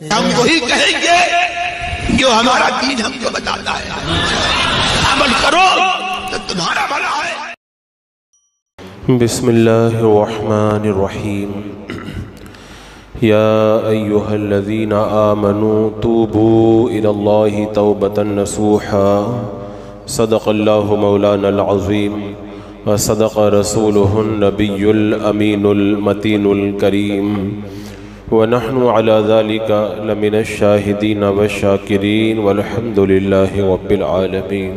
ہم وہی کہیں گے جو ہمارا دین ہم کو بتاتا ہے، عمل کرو تو تمہارا بھلا ہے۔ بسم اللہ الرحمن الرحیم۔ یا ایہا الذین آمنوا توبوا الی اللہ توبۃ نصوحا، صدق اللہ مولانا العظیم وصدق رسولہ النبی الامین المتین الکریم، ونحن علی ذلک لمن الشاہدین والشاکرین والحمد للہ رب العالمین۔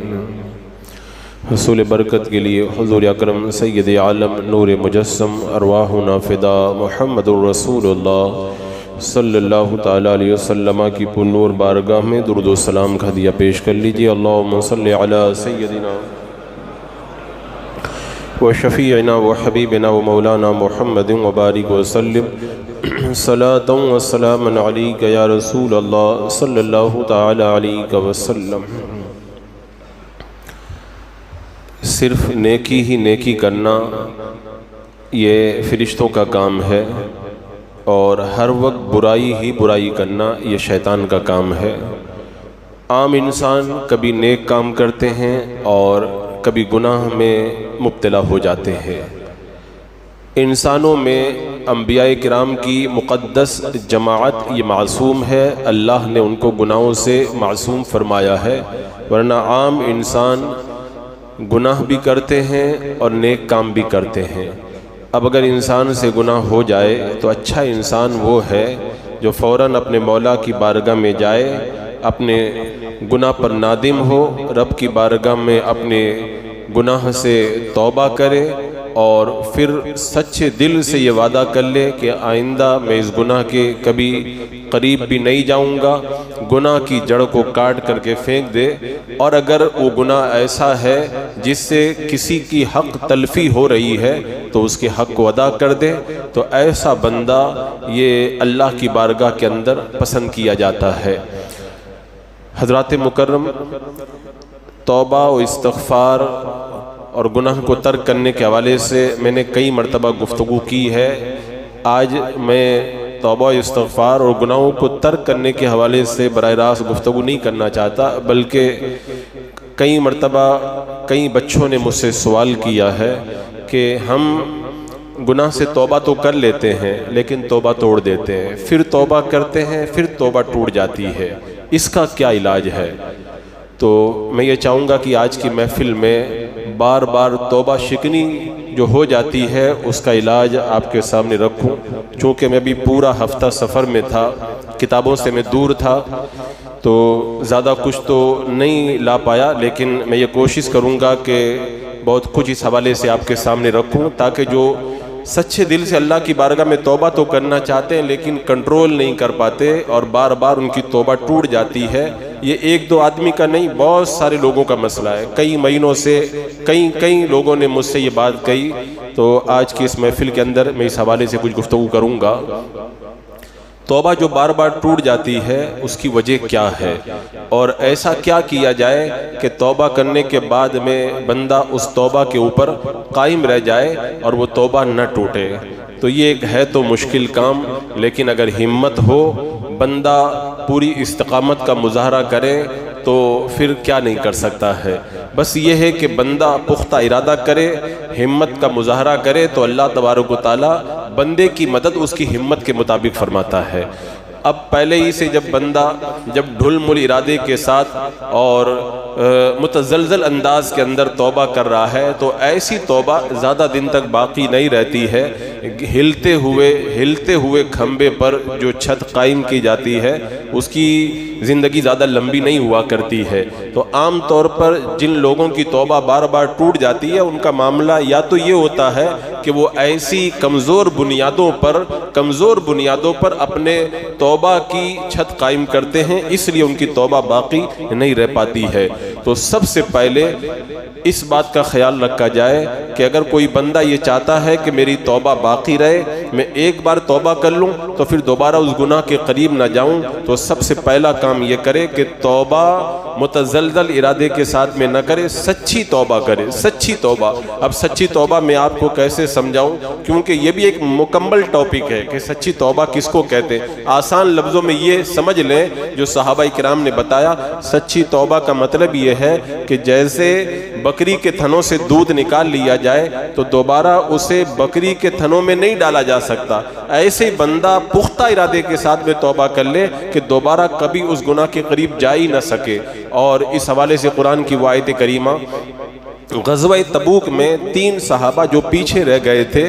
حصول برکت کے لیے حضور اکرم سید عالم نور مجسم ارواحنا فدا محمد الرسول اللہ صلی اللہ تعالیٰ علیہ وسلم کی پرنور بارگاہ میں درود و سلام کا ہدیہ پیش کر لیجئے۔ اللہم صلی علی سیدنا و شفیعنا و حبیبنا و مولانا محمد وبارک وسلم، صلاۃ و سلام علیک یا رسول اللہ صلی اللہ تعالیٰ علیہ وسلم۔ صرف نیکی ہی نیکی کرنا یہ فرشتوں کا کام ہے، اور ہر وقت برائی ہی برائی کرنا یہ شیطان کا کام ہے۔ عام انسان کبھی نیک کام کرتے ہیں اور کبھی گناہ میں مبتلا ہو جاتے ہیں۔ انسانوں میں انبیاء کرام کی مقدس جماعت یہ معصوم ہے، اللہ نے ان کو گناہوں سے معصوم فرمایا ہے، ورنہ عام انسان گناہ بھی کرتے ہیں اور نیک کام بھی کرتے ہیں۔ اب اگر انسان سے گناہ ہو جائے تو اچھا انسان وہ ہے جو فوراً اپنے مولا کی بارگاہ میں جائے، اپنے گناہ پر نادم ہو، رب کی بارگاہ میں اپنے گناہ سے توبہ کرے، اور پھر سچے دل سے یہ وعدہ کر لے کہ آئندہ میں اس گناہ کے کبھی قریب بھی نہیں جاؤں گا، گناہ کی جڑ کو کاٹ کر کے پھینک دے۔ اور اگر وہ گناہ ایسا ہے جس سے کسی کی حق تلفی ہو رہی ہے تو اس کے حق کو ادا کر دے، تو ایسا بندہ یہ اللہ کی بارگاہ کے اندر پسند کیا جاتا ہے۔ حضرات مکرم، توبہ و استغفار اور گناہ کو ترک کرنے کے حوالے سے میں نے کئی مرتبہ گفتگو کی ہے۔ آج میں توبہ و استغفار اور گناہوں کو ترک کرنے کے حوالے سے براہ راست گفتگو نہیں کرنا چاہتا، بلکہ کئی مرتبہ کئی بچوں نے مجھ سے سوال کیا ہے کہ ہم گناہ سے توبہ تو کر لیتے ہیں لیکن توبہ توڑ دیتے ہیں، پھر توبہ کرتے ہیں پھر توبہ ٹوٹ جاتی ہے، اس کا کیا علاج ہے؟ تو میں یہ چاہوں گا کہ آج کی محفل میں بار بار توبہ شکنی جو ہو جاتی ہے اس کا علاج آپ کے سامنے رکھوں۔ چونکہ میں بھی پورا ہفتہ سفر میں تھا، کتابوں سے میں دور تھا، تو زیادہ کچھ تو نہیں لا پایا، لیکن میں یہ کوشش کروں گا کہ بہت کچھ اس حوالے سے آپ کے سامنے رکھوں، تاکہ جو سچے دل سے اللہ کی بارگاہ میں توبہ تو کرنا چاہتے ہیں لیکن کنٹرول نہیں کر پاتے اور بار بار ان کی توبہ ٹوٹ جاتی ہے، یہ ایک دو آدمی کا نہیں، بہت سارے لوگوں کا مسئلہ ہے۔ کئی مہینوں سے کئی لوگوں نے مجھ سے یہ بات کہی، تو آج کی اس محفل کے اندر میں اس حوالے سے کچھ گفتگو کروں گا۔ توبہ جو بار بار ٹوٹ جاتی ہے اس کی وجہ کیا ہے، اور ایسا کیا کیا جائے کہ توبہ کرنے کے بعد میں بندہ اس توبہ کے اوپر قائم رہ جائے اور وہ توبہ نہ ٹوٹے؟ تو یہ ایک ہے تو مشکل کام، لیکن اگر ہمت ہو، بندہ پوری استقامت کا مظاہرہ کرے تو پھر کیا نہیں کر سکتا ہے۔ بس یہ ہے کہ بندہ پختہ ارادہ کرے، ہمت کا مظاہرہ کرے، تو اللہ تبارک و تعالیٰ بندے کی مدد اس کی ہمت کے مطابق فرماتا ہے۔ اب پہلے ہی سے جب بندہ ڈھل مل ارادے کے ساتھ اور متزلزل انداز کے اندر توبہ کر رہا ہے تو ایسی توبہ زیادہ دن تک باقی نہیں رہتی ہے۔ ہلتے ہوئے کھمبے پر جو چھت قائم کی جاتی ہے اس کی زندگی زیادہ لمبی نہیں ہوا کرتی ہے۔ تو عام طور پر جن لوگوں کی توبہ بار بار ٹوٹ جاتی ہے ان کا معاملہ یا تو یہ ہوتا ہے کہ وہ ایسی کمزور بنیادوں پر اپنے توبہ کی چھت قائم کرتے ہیں، اس لیے ان کی توبہ باقی نہیں رہ پاتی ہے، تو سب سے پہلے اس بات کا خیال رکھا جائے کہ اگر کوئی بندہ یہ چاہتا ہے کہ میری توبہ باقی رہے، میں ایک بار توبہ کر لوں تو پھر دوبارہ اس گناہ کے قریب نہ جاؤں، تو سب سے پہلا کام یہ کرے کہ توبہ متزلزل ارادے کے ساتھ میں نہ کرے، سچی توبہ کرے، سچی توبہ۔ اب سچی توبہ میں آپ کو کیسے سمجھاؤں، کیونکہ یہ بھی ایک مکمل ٹاپک ہے کہ سچی توبہ کس کو کہتے ہیں۔ آسان لفظوں میں یہ سمجھ لیں جو صحابہ کرام نے بتایا، سچی توبہ کا مطلب یہ ہے کہ جیسے بکری کے تھنوں سے دودھ نکال لیا جائے تو دوبارہ اسے بکری کے تھنوں میں نہیں ڈالا جا سکتا، ایسے بندہ پختہ ارادے کے ساتھ میں توبہ کر لے کہ دوبارہ کبھی اس گناہ کے قریب جا ہی نہ سکے۔ اور اس حوالے سے قرآن کی وہ آیت کریمہ، غزوہ تبوک میں 3 صحابہ جو پیچھے رہ گئے تھے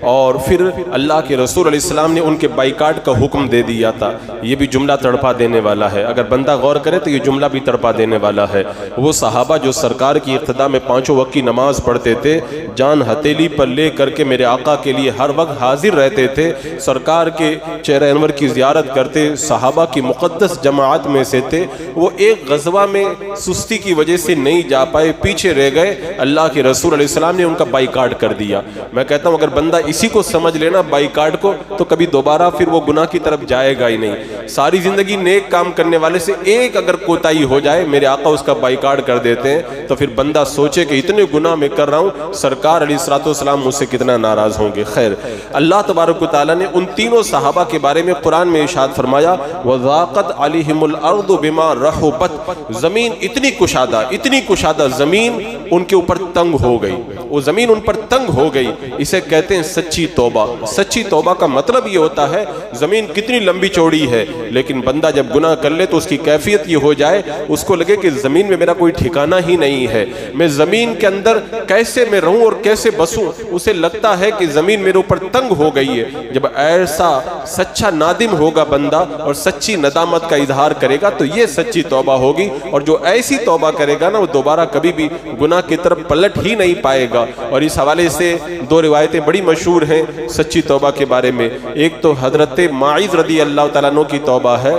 اور پھر اللہ کے رسول علیہ السلام نے ان کے بائیکاٹ کا حکم دے دیا تھا۔ یہ بھی جملہ تڑپا دینے والا ہے، اگر بندہ غور کرے تو یہ جملہ بھی تڑپا دینے والا ہے۔ وہ صحابہ جو سرکار کی اقتداء میں 5 وقت کی نماز پڑھتے تھے، جان ہتھیلی پر لے کر کے میرے آقا کے لیے ہر وقت حاضر رہتے تھے، سرکار کے چہرہ انور کی زیارت کرتے، صحابہ کی مقدس جماعت میں سے تھے، وہ ایک غزوہ میں سستی کی وجہ سے نہیں جا پائے، پیچھے رہ گئے، اللہ کے رسول علیہ السلام نے ان کا بائیکاٹ کر دیا۔ میں کہتا ہوں اگر بندہ اسی کو سمجھ لینا بائیکاٹ کو، تو کبھی دوبارہ پھر وہ گناہ کی طرف جائے گا ہی نہیں۔ ساری زندگی نیک کام کرنے والے سے ایک اگر کوتاہی ہو جائے، میرے آقا اس کا بائیکاٹ کر دیتے ہیں، تو پھر بندہ سوچے کہ اتنے گناہ میں کر رہا ہوں، سرکار علیہ السلام مجھ سے کتنا ناراض ہوں گے۔ خیر، اللہ تبارک و تعالیٰ نے ان تینوں صحابہ کے بارے میں قرآن میں ارشاد فرمایا، وَضَاقَتْ عَلَيْهِمُ الْأَرْضُ بِمَا رَحُبَتْ، زمین اتنی کشادہ زمین ان کے اوپر تنگ ہو گئی، وہ زمین ان پر تنگ ہو گئی۔ اسے کہتے ہیں سچی توبہ۔ سچی توبہ کا مطلب یہ ہوتا ہے زمین کتنی لمبی چوڑی ہے، لیکن بندہ جب گناہ کر لے تو اس کی کیفیت یہ ہو جائے، اس کو لگے کہ زمین میں میرا کوئی ٹھکانہ ہی نہیں ہے، میں زمین کے اندر کیسے میں رہوں اور کیسے بسوں۔ اسے لگتا ہے کہ زمین میرے اوپر تنگ ہو گئی ہے۔ جب ایسا سچا نادم ہوگا بندہ اور سچی ندامت کا اظہار کرے گا تو یہ سچی توبہ ہوگی، اور جو ایسی توبہ کرے گا نا وہ دوبارہ کبھی بھی گناہ کی طرف پلٹ ہی نہیں پائے گا۔ اور اس حوالے سے 2 روایتیں بڑی مشہور ہیں سچی توبہ کے بارے میں۔ ایک تو حضرت معاذ رضی اللہ تعالیٰ عنہ کی توبہ ہے،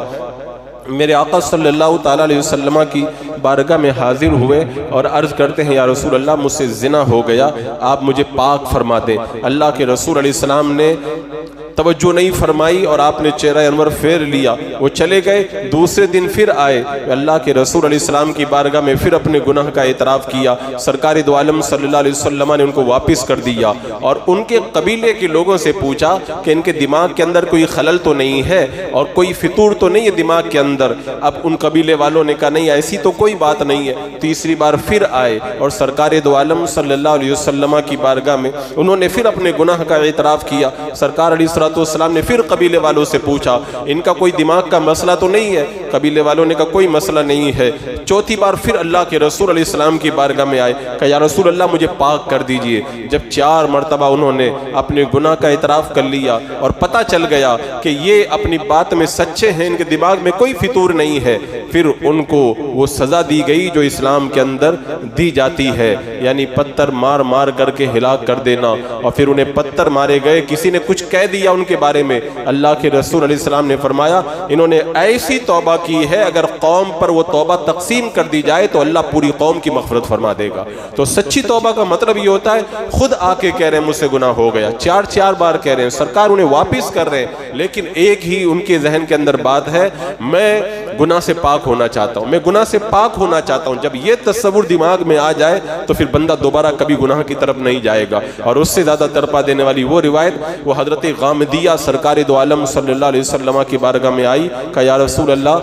میرے آقا صلی اللہ تعالیٰ علیہ وسلم کی بارگاہ میں حاضر ہوئے اور عرض کرتے ہیں یا رسول اللہ مجھ سے زنا ہو گیا، آپ مجھے پاک فرما دیں۔ اللہ کے رسول علیہ السلام نے توجہ نہیں فرمائی اور آپ نے چہرہ انور پھیر لیا، وہ چلے گئے۔ دوسرے دن پھر آئے، اللہ کے رسول علیہ السلام کی بارگاہ میں پھر اپنے گناہ کا اعتراف کیا، سرکار دو عالم صلی اللہ علیہ وسلم نے ان کو واپس کر دیا اور ان کے قبیلے کے لوگوں سے پوچھا کہ ان کے دماغ کے اندر کوئی خلل تو نہیں ہے اور کوئی فطور تو نہیں ہے دماغ کے اندر؟ اب ان قبیلے والوں نے کہا نہیں ایسی تو کوئی بات نہیں ہے۔ تیسری بار پھر آئے اور سرکار دو عالم صلی اللہ علیہ وسلم کی بارگاہ میں انہوں نے پھر اپنے گناہ کا اعتراف کیا، سرکار علیہ السلام نے پھر قبیلے والوں سے پوچھا ان کا کوئی دماغ کا مسئلہ تو نہیں ہے؟ قبیلے والوں نے کہا کوئی مسئلہ نہیں ہے۔ چوتھی بار پھر اللہ کے رسول علیہ السلام کی بارگاہ میں آئے، کہا یا رسول اللہ مجھے پاک کر دیجئے۔ جب 4 مرتبہ انہوں نے اپنے گناہ کا اعتراف کر لیا اور پتہ چل گیا کہ یہ اپنی بات میں سچے ہیں، ان کے دماغ میں کوئی فطور نہیں ہے، پھر ان کو وہ سزا دی گئی جو اسلام کے اندر دی جاتی ہے، یعنی پتھر مار مار کر کے ہلاک کر دینا۔ اور پھر انہیں پتھر مارے گئے، کسی نے کچھ کہہ دیا ان کے بارے میں، اللہ کے رسول علیہ السلام نے فرمایا انہوں نے ایسی توبہ کی ہے اگر قوم پر وہ توبہ تقسیم کر دی جائے تو اللہ پوری قوم کی مغفرت فرما دے گا۔ تو سچی توبہ کا مطلب یہ ہوتا ہے خود آ کے کہہ رہے ہیں مجھ سے گناہ ہو گیا، 4 بار کہہ رہے ہیں، سرکار انہیں واپس کر رہے ہیں، لیکن ایک ہی ان کے ذہن کے اندر بات ہے میں گناہ سے پاک ہونا چاہتا ہوں، میں گناہ سے پاک ہونا چاہتا ہوں۔ جب یہ تصور دماغ میں آ جائے تو پھر بندہ دوبارہ کبھی گناہ کی طرف نہیں جائے گا۔ اور اس سے زیادہ تڑپا دینے والی وہ روایت، وہ حضرت غامدیہ سرکار دو عالم صلی اللہ علیہ وسلم کی بارگاہ میں آئی، کہا یا رسول اللہ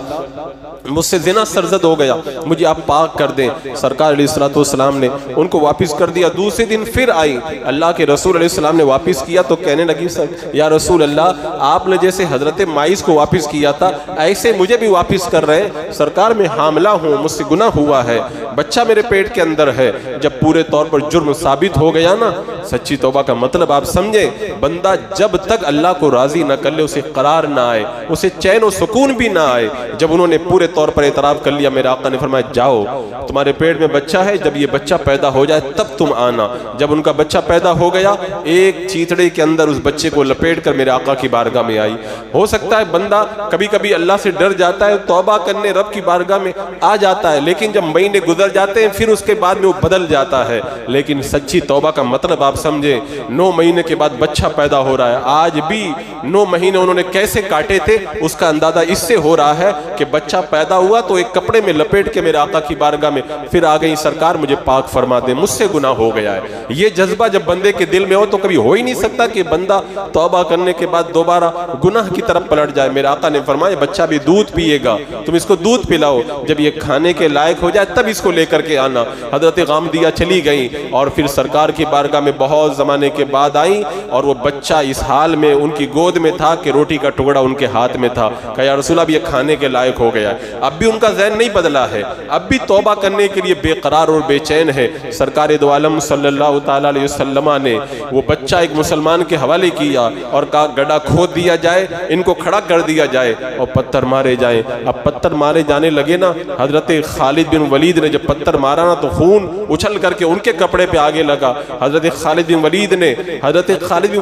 مجھ سے زنا سرزد ہو گیا، مجھے آپ پاک کر دیں۔ سرکار علیہ السلام نے ان کو واپس کر دیا۔ دوسرے دن پھر آئی، اللہ کے رسول علیہ السلام نے واپس کیا تو کہنے لگی یا رسول اللہ آپ نے جیسے حضرت معاذ کو واپس کیا تھا ایسے مجھے بھی واپس کر رہے ہیں، سرکار میں حاملہ ہوں، مجھ سے گناہ ہوا ہے، بچہ میرے پیٹ کے اندر ہے۔ جب پورے طور پر جرم ثابت ہو گیا نا، سچی توبہ کا مطلب آپ سمجھیں، بندہ جب تک اللہ کو راضی نہ کر لے اسے قرار نہ آئے، اسے چین و سکون بھی نہ آئے۔ جب انہوں نے پورے طور پر اعتراف کر لیا، میرے آقا نے فرمایا جاؤ، تمہارے پیٹ میں بچہ ہے، جب یہ بچہ پیدا ہو جائے تب تم آنا۔ جب ان کا بچہ پیدا ہو گیا، ایک چیتڑے کے اندر اس بچے کو لپیٹ کر میرے آقا کی بارگاہ میں آئی۔ ہو سکتا ہے بندہ کبھی کبھی اللہ سے ڈر جاتا ہے، توبہ کرنے رب کی بارگاہ میں آ جاتا ہے، لیکن جب مہینے گزر جاتے ہیں پھر اس کے بعد میں وہ بدل جاتا ہے۔ لیکن سچی توبہ کا مطلب آپ سمجھیں، 9 مہینے کے بعد بچہ پیدا ہو رہا ہے۔ آج بھی 9 مہینے انہوں نے کیسے کاٹے تھے اس کا اندازہ اس سے ہو رہا ہے کہ بچہ پیدا ہوا تو ایک کپڑے میں لپیٹ کے میرے آقا کی بارگاہ میں پھر آ گئی، سرکار مجھے پاک فرما دے، مجھ سے گناہ ہو گیا ہے۔ یہ جذبہ جب بندے کے دل میں ہو تو کبھی ہو ہی نہیں سکتا کہ بندہ توبہ کرنے کے بعد دوبارہ گناہ کی طرف پلٹ جائے۔ میرے آقا نے فرمایا بچہ بھی دودھ پیے گا، تم اس کو دودھ پلاؤ، جب یہ کھانے کے لائق ہو جائے تب اس کو لے کر کے آنا۔ حضرت غامدیہ چلی گئیں اور پھر سرکار کی بارگاہ میں بہت زمانے کے بعد آئیں، اور وہ بچہ اس حال میں ان کی گود میں تھا کہ روٹی کا ٹکڑا ان کے ہاتھ میں تھا۔ کہا یا رسول اللہ یہ کھانے کے لائق ہو گیا ہے۔ اب بھی ان کا ذہن نہیں بدلا ہے، اب بھی توبہ کرنے کے لیے بے قرار اور بے چین ہے۔ سرکار دو عالم صلی اللہ تعالیٰ علیہ وسلم نے وہ بچہ ایک مسلمان کے حوالے کیا اور کہا گڑھا کھود دیا جائے، ان کو کھڑا کر دیا جائے اور پتھر مارے جائیں۔ اب پتھر مارے جانے لگے نا، حضرت خالد بن ولید نے جب پتھر مارا نا تو خون اچھل کر کے ان کے کپڑے پہ آگے لگا۔ حضرت خالد بن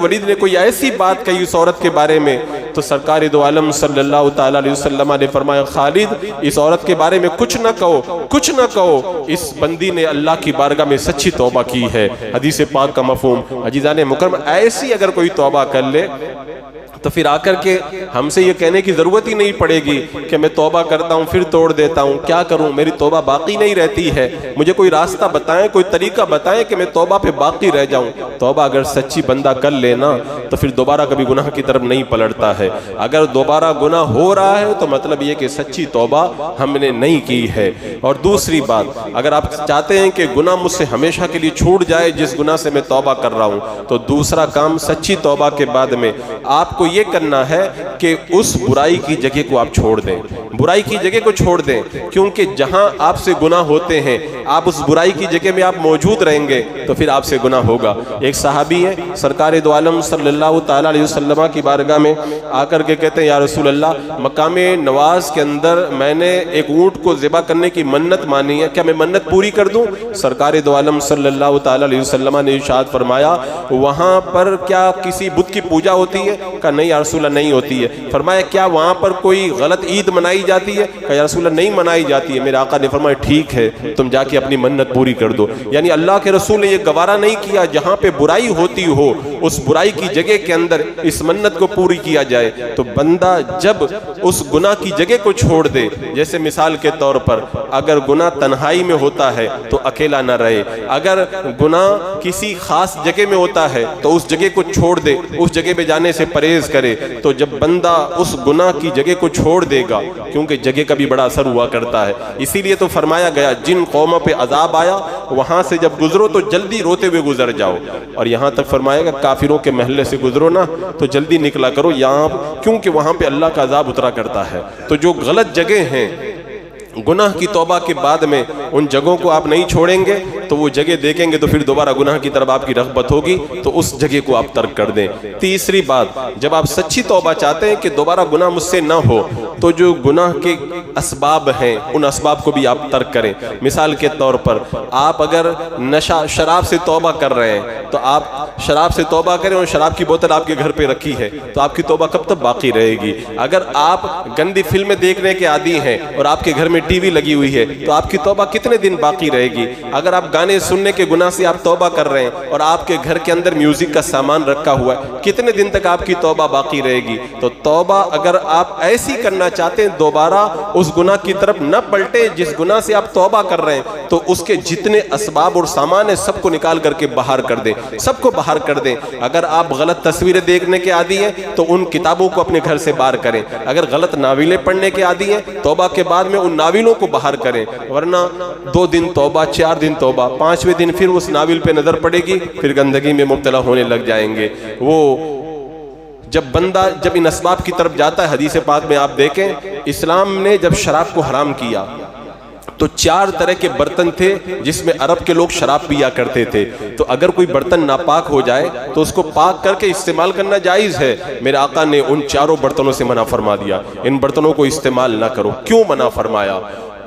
ولید نے کوئی ایسی بات کہی اس عورت کے بارے میں تو سرکار دو عالم صلی اللہ تعالیٰ علیہ وسلم نے فرمایا خالد اس عورت کے بارے میں کچھ نہ کہو، اس بندی نے اللہ کی بارگاہ میں سچی توبہ کی ہے۔ حدیث پاک کا مفہوم عزیزان مکرم، ایسی اگر کوئی توبہ کر لے تو پھر آ کر کے ہم سے یہ کہنے کی ضرورت ہی نہیں پڑے گی کہ میں توبہ کرتا ہوں پھر توڑ دیتا ہوں، کیا کروں، میری توبہ باقی نہیں رہتی ہے، مجھے کوئی راستہ بتائیں، کوئی طریقہ بتائیں کہ میں توبہ پہ باقی رہ جاؤں۔ توبہ اگر سچی بندہ کر لینا تو پھر دوبارہ کبھی گناہ کی طرف نہیں پلٹتا ہے۔ اگر دوبارہ گناہ ہو رہا ہے تو مطلب یہ کہ سچی توبہ ہم نے نہیں کی ہے۔ اور دوسری بات، اگر آپ چاہتے ہیں کہ گناہ مجھ سے ہمیشہ کے لیے چھوٹ جائے جس گناہ سے میں توبہ کر رہا ہوں، تو دوسرا کام سچی توبہ کے بعد میں آپ کو یہ کرنا ہے کہ اس برائی کی جگہ کو آپ چھوڑ دیں، برائی کی جگہ کو چھوڑ دیں، کیونکہ جہاں آپ سے گناہ ہوتے ہیں آپ اس برائی کی جگہ میں آپ موجود رہیں گے تو پھر آپ سے گناہ ہوگا۔ ایک صحابی ہے، سرکار دو عالم صلی اللہ تعالیٰ علیہ وسلم کی بارگاہ میں آ کر کے کہتے ہیں یا رسول اللہ مقام نواز کے اندر میں نے ایک اونٹ کو ذبح کرنے کی منت مانی ہے، کیا میں منت پوری کر دوں؟ سرکار دو عالم صلی اللہ تعالیٰ علیہ وسلم نے ارشاد فرمایا وہاں پر کیا کسی بت کی پوجا ہوتی ہے؟ کہا نہیں یا رسول اللہ نہیں ہوتی ہے۔ فرمایا کیا وہاں پر کوئی غلط عید منائی جاتی ہے؟ کہا یا رسول اللہ نہیں منائی جاتی ہے۔ میرے آقا نے فرمایا ٹھیک ہے تم جا کے اپنی منت پوری کر دو۔ یعنی اللہ کے رسول نے یہ گوارا نہیں کیا جہاں پہ برائی ہوتی ہو اس برائی کی جگہ کے اندر اس منت کو پوری کیا جائے۔ تو بندہ جب اس گناہ کی جگہ کو چھوڑ دے، جیسے مثال کے طور پر اگر گناہ تنہائی میں ہوتا ہے تو اکیلا نہ رہے، اگر گناہ کسی خاص جگہ میں ہوتا ہے تو اس جگہ کو چھوڑ دے، اس جگہ پہ جانے سے پرہیز کرے۔ تو جب بندہ اس گناہ کی جگہ کو چھوڑ دے گا، کیونکہ جگہ کا بھی بڑا اثر ہوا کرتا ہے، اسی لیے تو فرمایا گیا جن قوموں پہ عذاب آیا وہاں سے جب گزرو تو جلدی روتے ہوئے گزر جاؤ، اور یہاں تک فرمایا گیا کافروں کے محلے سے گزرو نا تو جلدی نکلا کرو یہاں، کیونکہ وہاں پہ اللہ کا عذاب اترا کرتا ہے۔ تو جو غلط جگہ ہیں گناہ کی توبہ کے بعد میں ان جگہوں کو آپ نہیں چھوڑیں گے تو وہ جگہ دیکھیں گے تو پھر دوبارہ گناہ کی طرف آپ کی رغبت ہوگی تو اس جگہ کو آپ ترک کر دیں۔ تیسری بات، جب آپ سچی توبہ چاہتے ہیں کہ دوبارہ گناہ مجھ سے نہ ہو تو جو گناہ کے اسباب ہیں ان اسباب کو بھی آپ ترک کریں۔ مثال کے طور پر آپ اگر نشہ شراب سے توبہ کر رہے ہیں تو آپ شراب سے توبہ کریں اور شراب کی بوتل آپ کے گھر پہ رکھی ہے تو آپ کی توبہ کب تک باقی رہے گی؟ اگر آپ گندی فلمیں دیکھنے کے عادی ہیں اور آپ کے گھر میں ٹی وی لگی ہوئی ہے تو آپ کی توبہ کتنے دن باقی رہے گی؟ اگر آپ گانے سننے کے گناہ سے آپ توبہ کر رہے ہیں اور آپ کے گھر کے اندر میوزک کا سامان رکھا ہوا ہے کتنے دن تک آپ کی توبہ باقی رہے گی؟ تو توبہ اگر آپ ایسی کرنا چاہتے ہیں دوبارہ اس گناہ کی طرف نہ پلٹیں جس گناہ سے آپ توبہ کر رہے ہیں، تو اس کے جتنے اسباب اور سامان ہیں سب کو نکال کر کے باہر کر دیں، سب کو باہر کر دیں۔ اگر آپ غلط تصویریں دیکھنے کے عادی ہیں تو ان کتابوں کو اپنے گھر سے باہر کریں، اگر غلط ناولیں پڑھنے کے عادی ہیں توبہ کے بعد میں ان ناولوں کو باہر کریں، ورنہ 2 دن توبہ 4 دن توبہ 5ویں دن پھر اس ناول پہ نظر پڑے گی پھر گندگی میں مبتلا ہونے لگ جائیں گے۔ وہ جب بندہ جب ان اسباب کی طرف جاتا ہے، حدیث پاک میں آپ دیکھیں اسلام نے جب شراب کو حرام کیا تو 4 طرح کے برتن تھے جس میں عرب کے لوگ شراب پیا کرتے تھے. تو اگر کوئی برتن ناپاک ہو جائے تو اس کو پاک کر کے استعمال کرنا جائز ہے. میرے آقا نے ان 4 برتنوں سے منع فرما دیا, ان برتنوں کو استعمال نہ کرو. کیوں منع فرمایا؟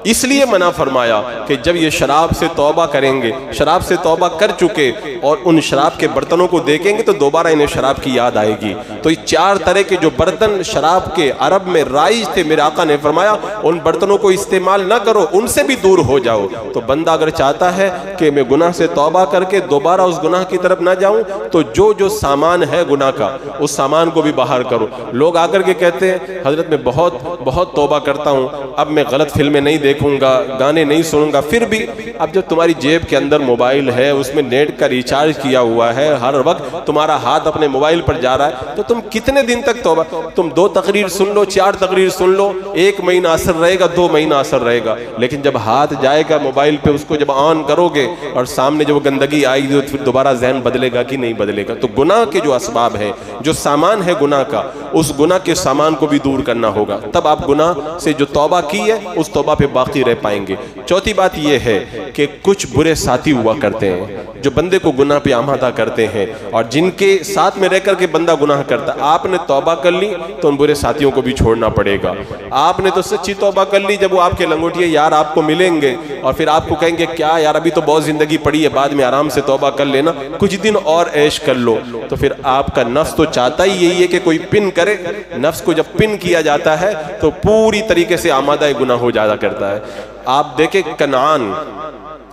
اس لیے منع فرمایا کہ جب یہ شراب سے توبہ کریں گے, شراب سے توبہ کر چکے اور ان شراب کے برتنوں کو دیکھیں گے تو دوبارہ انہیں شراب کی یاد آئے گی. تو یہ 4 طرح کے جو برتن شراب کے عرب میں رائج تھے, میرے آقا نے فرمایا ان برتنوں کو استعمال نہ کرو, ان سے بھی دور ہو جاؤ. تو بندہ اگر چاہتا ہے کہ میں گناہ سے توبہ کر کے دوبارہ اس گناہ کی طرف نہ جاؤں تو جو سامان ہے گناہ کا اس سامان کو بھی باہر کرو. لوگ آ کر کے کہتے ہیں حضرت میں بہت توبہ کرتا ہوں, اب میں غلط فلمیں نہیں دیکھوں گا, گانے نہیں سنوں گا. پھر بھی اب جب تمہاری جیب کے اندر موبائل ہے, اس میں نیٹ کا ریچارج کیا ہوا ہے, ہر وقت تمہارا ہاتھ اپنے موبائل پر جا رہا ہے, تو تم کتنے دن تک توبہ؟ تم 2 تقریر سن لو, 4 تقریر سن لو, 1 مہینہ اثر رہے گا, 2 مہینہ اثر رہے گا, لیکن جب ہاتھ جائے گا موبائل پہ, اس کو جب آن کرو گے اور سامنے جب گندگی آئے گی تو پھر دوبارہ ذہن بدلے گا کہ نہیں بدلے گا. تو گناہ کے جو اسباب ہیں, جو سامان ہے گناہ کا, اس گناہ کے سامان کو بھی دور کرنا ہوگا, تب آپ گناہ سے جو توبہ کی ہے اس توبہ پہ باقی رہ پائیں گے. چوتھی بات یہ ہے کہ کچھ برے ساتھی ہوا کرتے ہیں جو بندے کو گناہ پہ آمادہ کرتے ہیں, اور جن کے ساتھ میں رہ کر کے بندہ گناہ کرتا ہے. آپ نے توبہ کر لی تو ان برے ساتھیوں کو بھی چھوڑنا پڑے گا. آپ نے تو سچی توبہ کر لی, جب وہ آپ کے لنگوٹیے یار آپ کو ملیں گے اور پھر آپ کو کہیں گے کیا یار ابھی تو بہت زندگی پڑی ہے, بعد میں آرام سے توبہ کر لینا, کچھ دن اور عیش کر لو, تو پھر آپ کا نفس تو چاہتا ہی یہی ہے کہ کوئی پن کرے. نفس کو جب پن کیا جاتا ہے تو پوری طریقے سے آمادہ گناہ ہو جاتا کرتا ہے. آپ دیکھیں کنعان,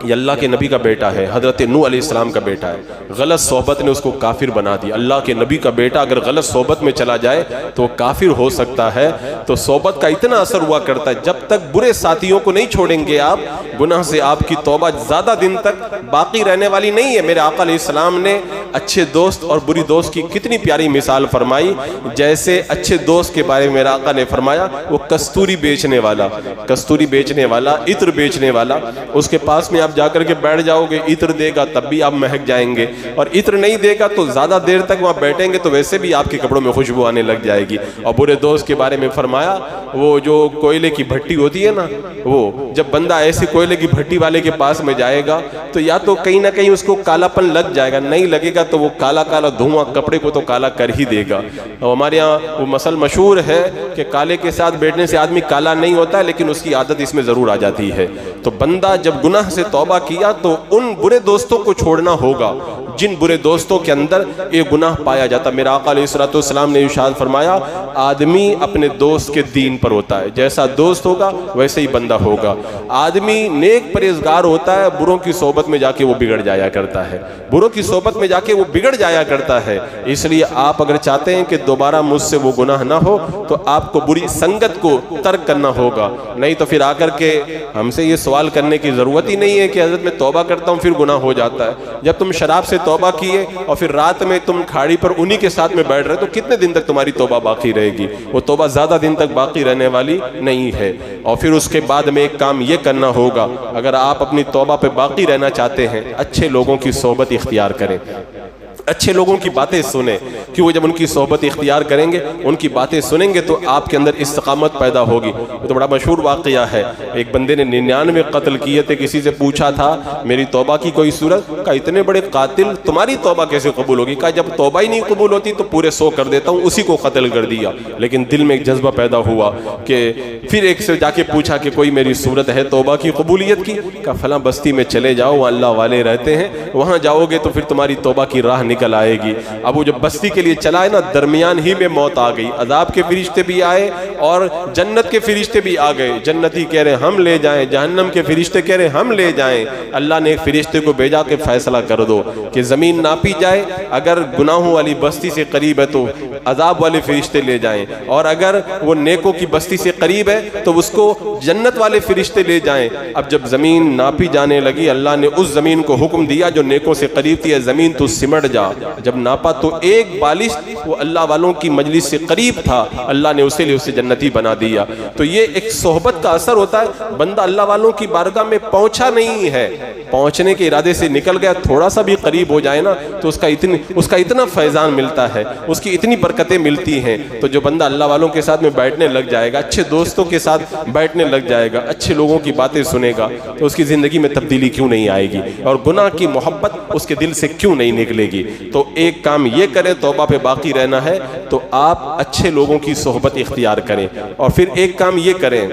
یہ اللہ کے نبی کا بیٹا ہے, حضرت نوح علیہ السلام کا بیٹا ہے. غلط صحبت نے اس کو کافر بنا دیا. اللہ کے نبی کا بیٹا اگر غلط صحبت میں چلا جائے تو وہ کافر ہو سکتا ہے. تو صحبت کا اتنا اثر ہوا کرتا ہے, جب تک برے ساتھیوں کو نہیں چھوڑیں گے آپ, گناہ سے آپ کی توبہ زیادہ دن تک باقی رہنے والی نہیں ہے. میرے آقا علیہ السلام نے اچھے دوست اور بری دوست کی کتنی پیاری مثال فرمائی. جیسے اچھے دوست کے بارے میں میرے آقا نے فرمایا وہ کستوری بیچنے والا, کستوری بیچنے والا, عطر بیچنے والا, اس کے پاس میں آپ جا کر کے بیٹھ جاؤ گے, عطر دے گا تب بھی آپ مہک جائیں گے, اور عطر نہیں دے گا تو زیادہ دیر تک وہاں بیٹھیں گے تو ویسے بھی آپ کے کپڑوں میں خوشبو آنے لگ جائے گی. اور برے دوست کے بارے میں فرمایا وہ جو کوئلے کی بھٹی ہوتی ہے نا, وہ جب بندہ ایسے کوئلے کی بھٹی والے کے پاس میں جائے گا تو یا تو کہیں نہ کہیں اس کو کالا پن لگ جائے گا, نہیں لگے گا تو وہ کالا کالا دھواں کپڑے کو تو کالا کر ہی دے گا. اور ہمارے یہاں وہ مسل مشہور ہے کہ کالے کے ساتھ بیٹھنے سے آدمی کالا نہیں ہوتا ہے, لیکن اس کی عادت اس میں ضرور آ جاتی ہے. تو بندہ جب گناہ سے توبہ کیا تو ان برے دوستوں کو چھوڑنا ہوگا جن برے دوستوں کے اندر یہ گناہ پایا جاتا. میرا آقا علیہ السلام نے ارشاد فرمایا آدمی اپنے دوست کے دین پر ہوتا ہے, جیسا دوست ہوگا ویسے ہی بندہ ہوگا. آدمی نیک پرہیزگار ہوتا ہے, بروں کی صحبت میں جا کے وہ بگڑ جایا کرتا ہے, بروں کی صحبت میں جا کے وہ بگڑ جایا کرتا ہے. اس لیے آپ اگر چاہتے ہیں کہ دوبارہ مجھ سے وہ گناہ نہ ہو تو آپ کو بری سنگت کو ترک کرنا ہوگا, نہیں تو پھر آ کر کے ہم سے یہ سوال کرنے کی ضرورت ہی نہیں ہے کہ حضرت میں توبہ کرتا ہوں پھر گناہ ہو جاتا ہے. جب تم شراب سے توبہ کیے اور پھر رات میں تم کھاڑی پر انہی کے ساتھ میں بیٹھ رہے تو کتنے دن تک تمہاری توبہ باقی رہے گی؟ وہ توبہ زیادہ دن تک باقی رہنے والی نہیں ہے. اور پھر اس کے بعد میں ایک کام یہ کرنا ہوگا, اگر آپ اپنی توبہ پہ باقی رہنا چاہتے ہیں اچھے لوگوں کی صحبت اختیار کریں, اچھے لوگوں کی باتیں سنیں, کہ وہ جب ان کی صحبت اختیار کریں گے, ان کی باتیں سنیں گے تو آپ کے اندر استقامت پیدا ہوگی. وہ تو بڑا مشہور واقعہ ہے, ایک بندے نے 99 قتل کیے تھے, کسی سے پوچھا تھا میری توبہ کی کوئی صورت؟ کہا اتنے بڑے قاتل تمہاری توبہ کیسے قبول ہوگی؟ کہا جب توبہ ہی نہیں قبول ہوتی تو پورے 100 کر دیتا ہوں, اسی کو قتل کر دیا. لیکن دل میں ایک جذبہ پیدا ہوا کہ پھر ایک سے جا کے پوچھا کہ کوئی میری صورت ہے توبہ کی قبولیت کی؟ کہا فلاں بستی میں چلے جاؤ, وہاں اللہ والے رہتے ہیں, وہاں جاؤ گے تو پھر تمہاری توبہ کی راہ نکل آئے گی. اب وہ جب بستی کے لیے چلا ہے نا, درمیان ہی میں موت آ گئی. عذاب کے فرشتے بھی آئے اور جنت کے فرشتے بھی آ گئے. جنتی کہہ رہے ہم لے جائیں, جہنم کے فرشتے کہہ رہے ہم لے جائیں. اللہ نے ایک فرشتے کو بھیجا کہ فیصلہ کر دو کہ زمین ناپی جائے, اگر گناہوں والی بستی سے قریب ہے تو عذاب والے فرشتے لے جائیں, اور اگر وہ نیکوں کی بستی سے قریب ہے تو اس کو جنت والے فرشتے لے جائیں. اب جب زمین ناپی جانے لگی, اللہ نے اس زمین کو حکم دیا جو نیکوں سے قریب تھی, زمین تو سمٹ جا, جب ناپا تو ایک بالش وہ اللہ والوں کی مجلس سے قریب تھا، اللہ نے اسے جنتی بنا دیا۔ تو یہ ایک صحبت کا اثر ہوتا ہے، بندہ اللہ والوں کی بارگاہ میں پہنچا نہیں ہے، پہنچنے کے ارادے سے نکل گیا، تھوڑا سا بھی قریب ہو جائے نا تو اس کا اتنا فیضان ملتا ہے، اس کی اتنی برکتیں ملتی ہیں۔ تو جو بندہ اللہ والوں کے ساتھ میں بیٹھنے لگ جائے گا، اچھے دوستوں کے ساتھ بیٹھنے لگ جائے گا، اچھے لوگوں کی باتیں سنے گا، تو اس کی زندگی میں تبدیلی کیوں نہیں آئے گی، اور گناہ کی محبت اس کے دل سے کیوں نہیں نکلے گی۔ تو ایک کام یہ کریں، توبہ پہ باقی رہنا ہے تو آپ اچھے لوگوں کی صحبت اختیار کریں، اور پھر ایک کام یہ کریں،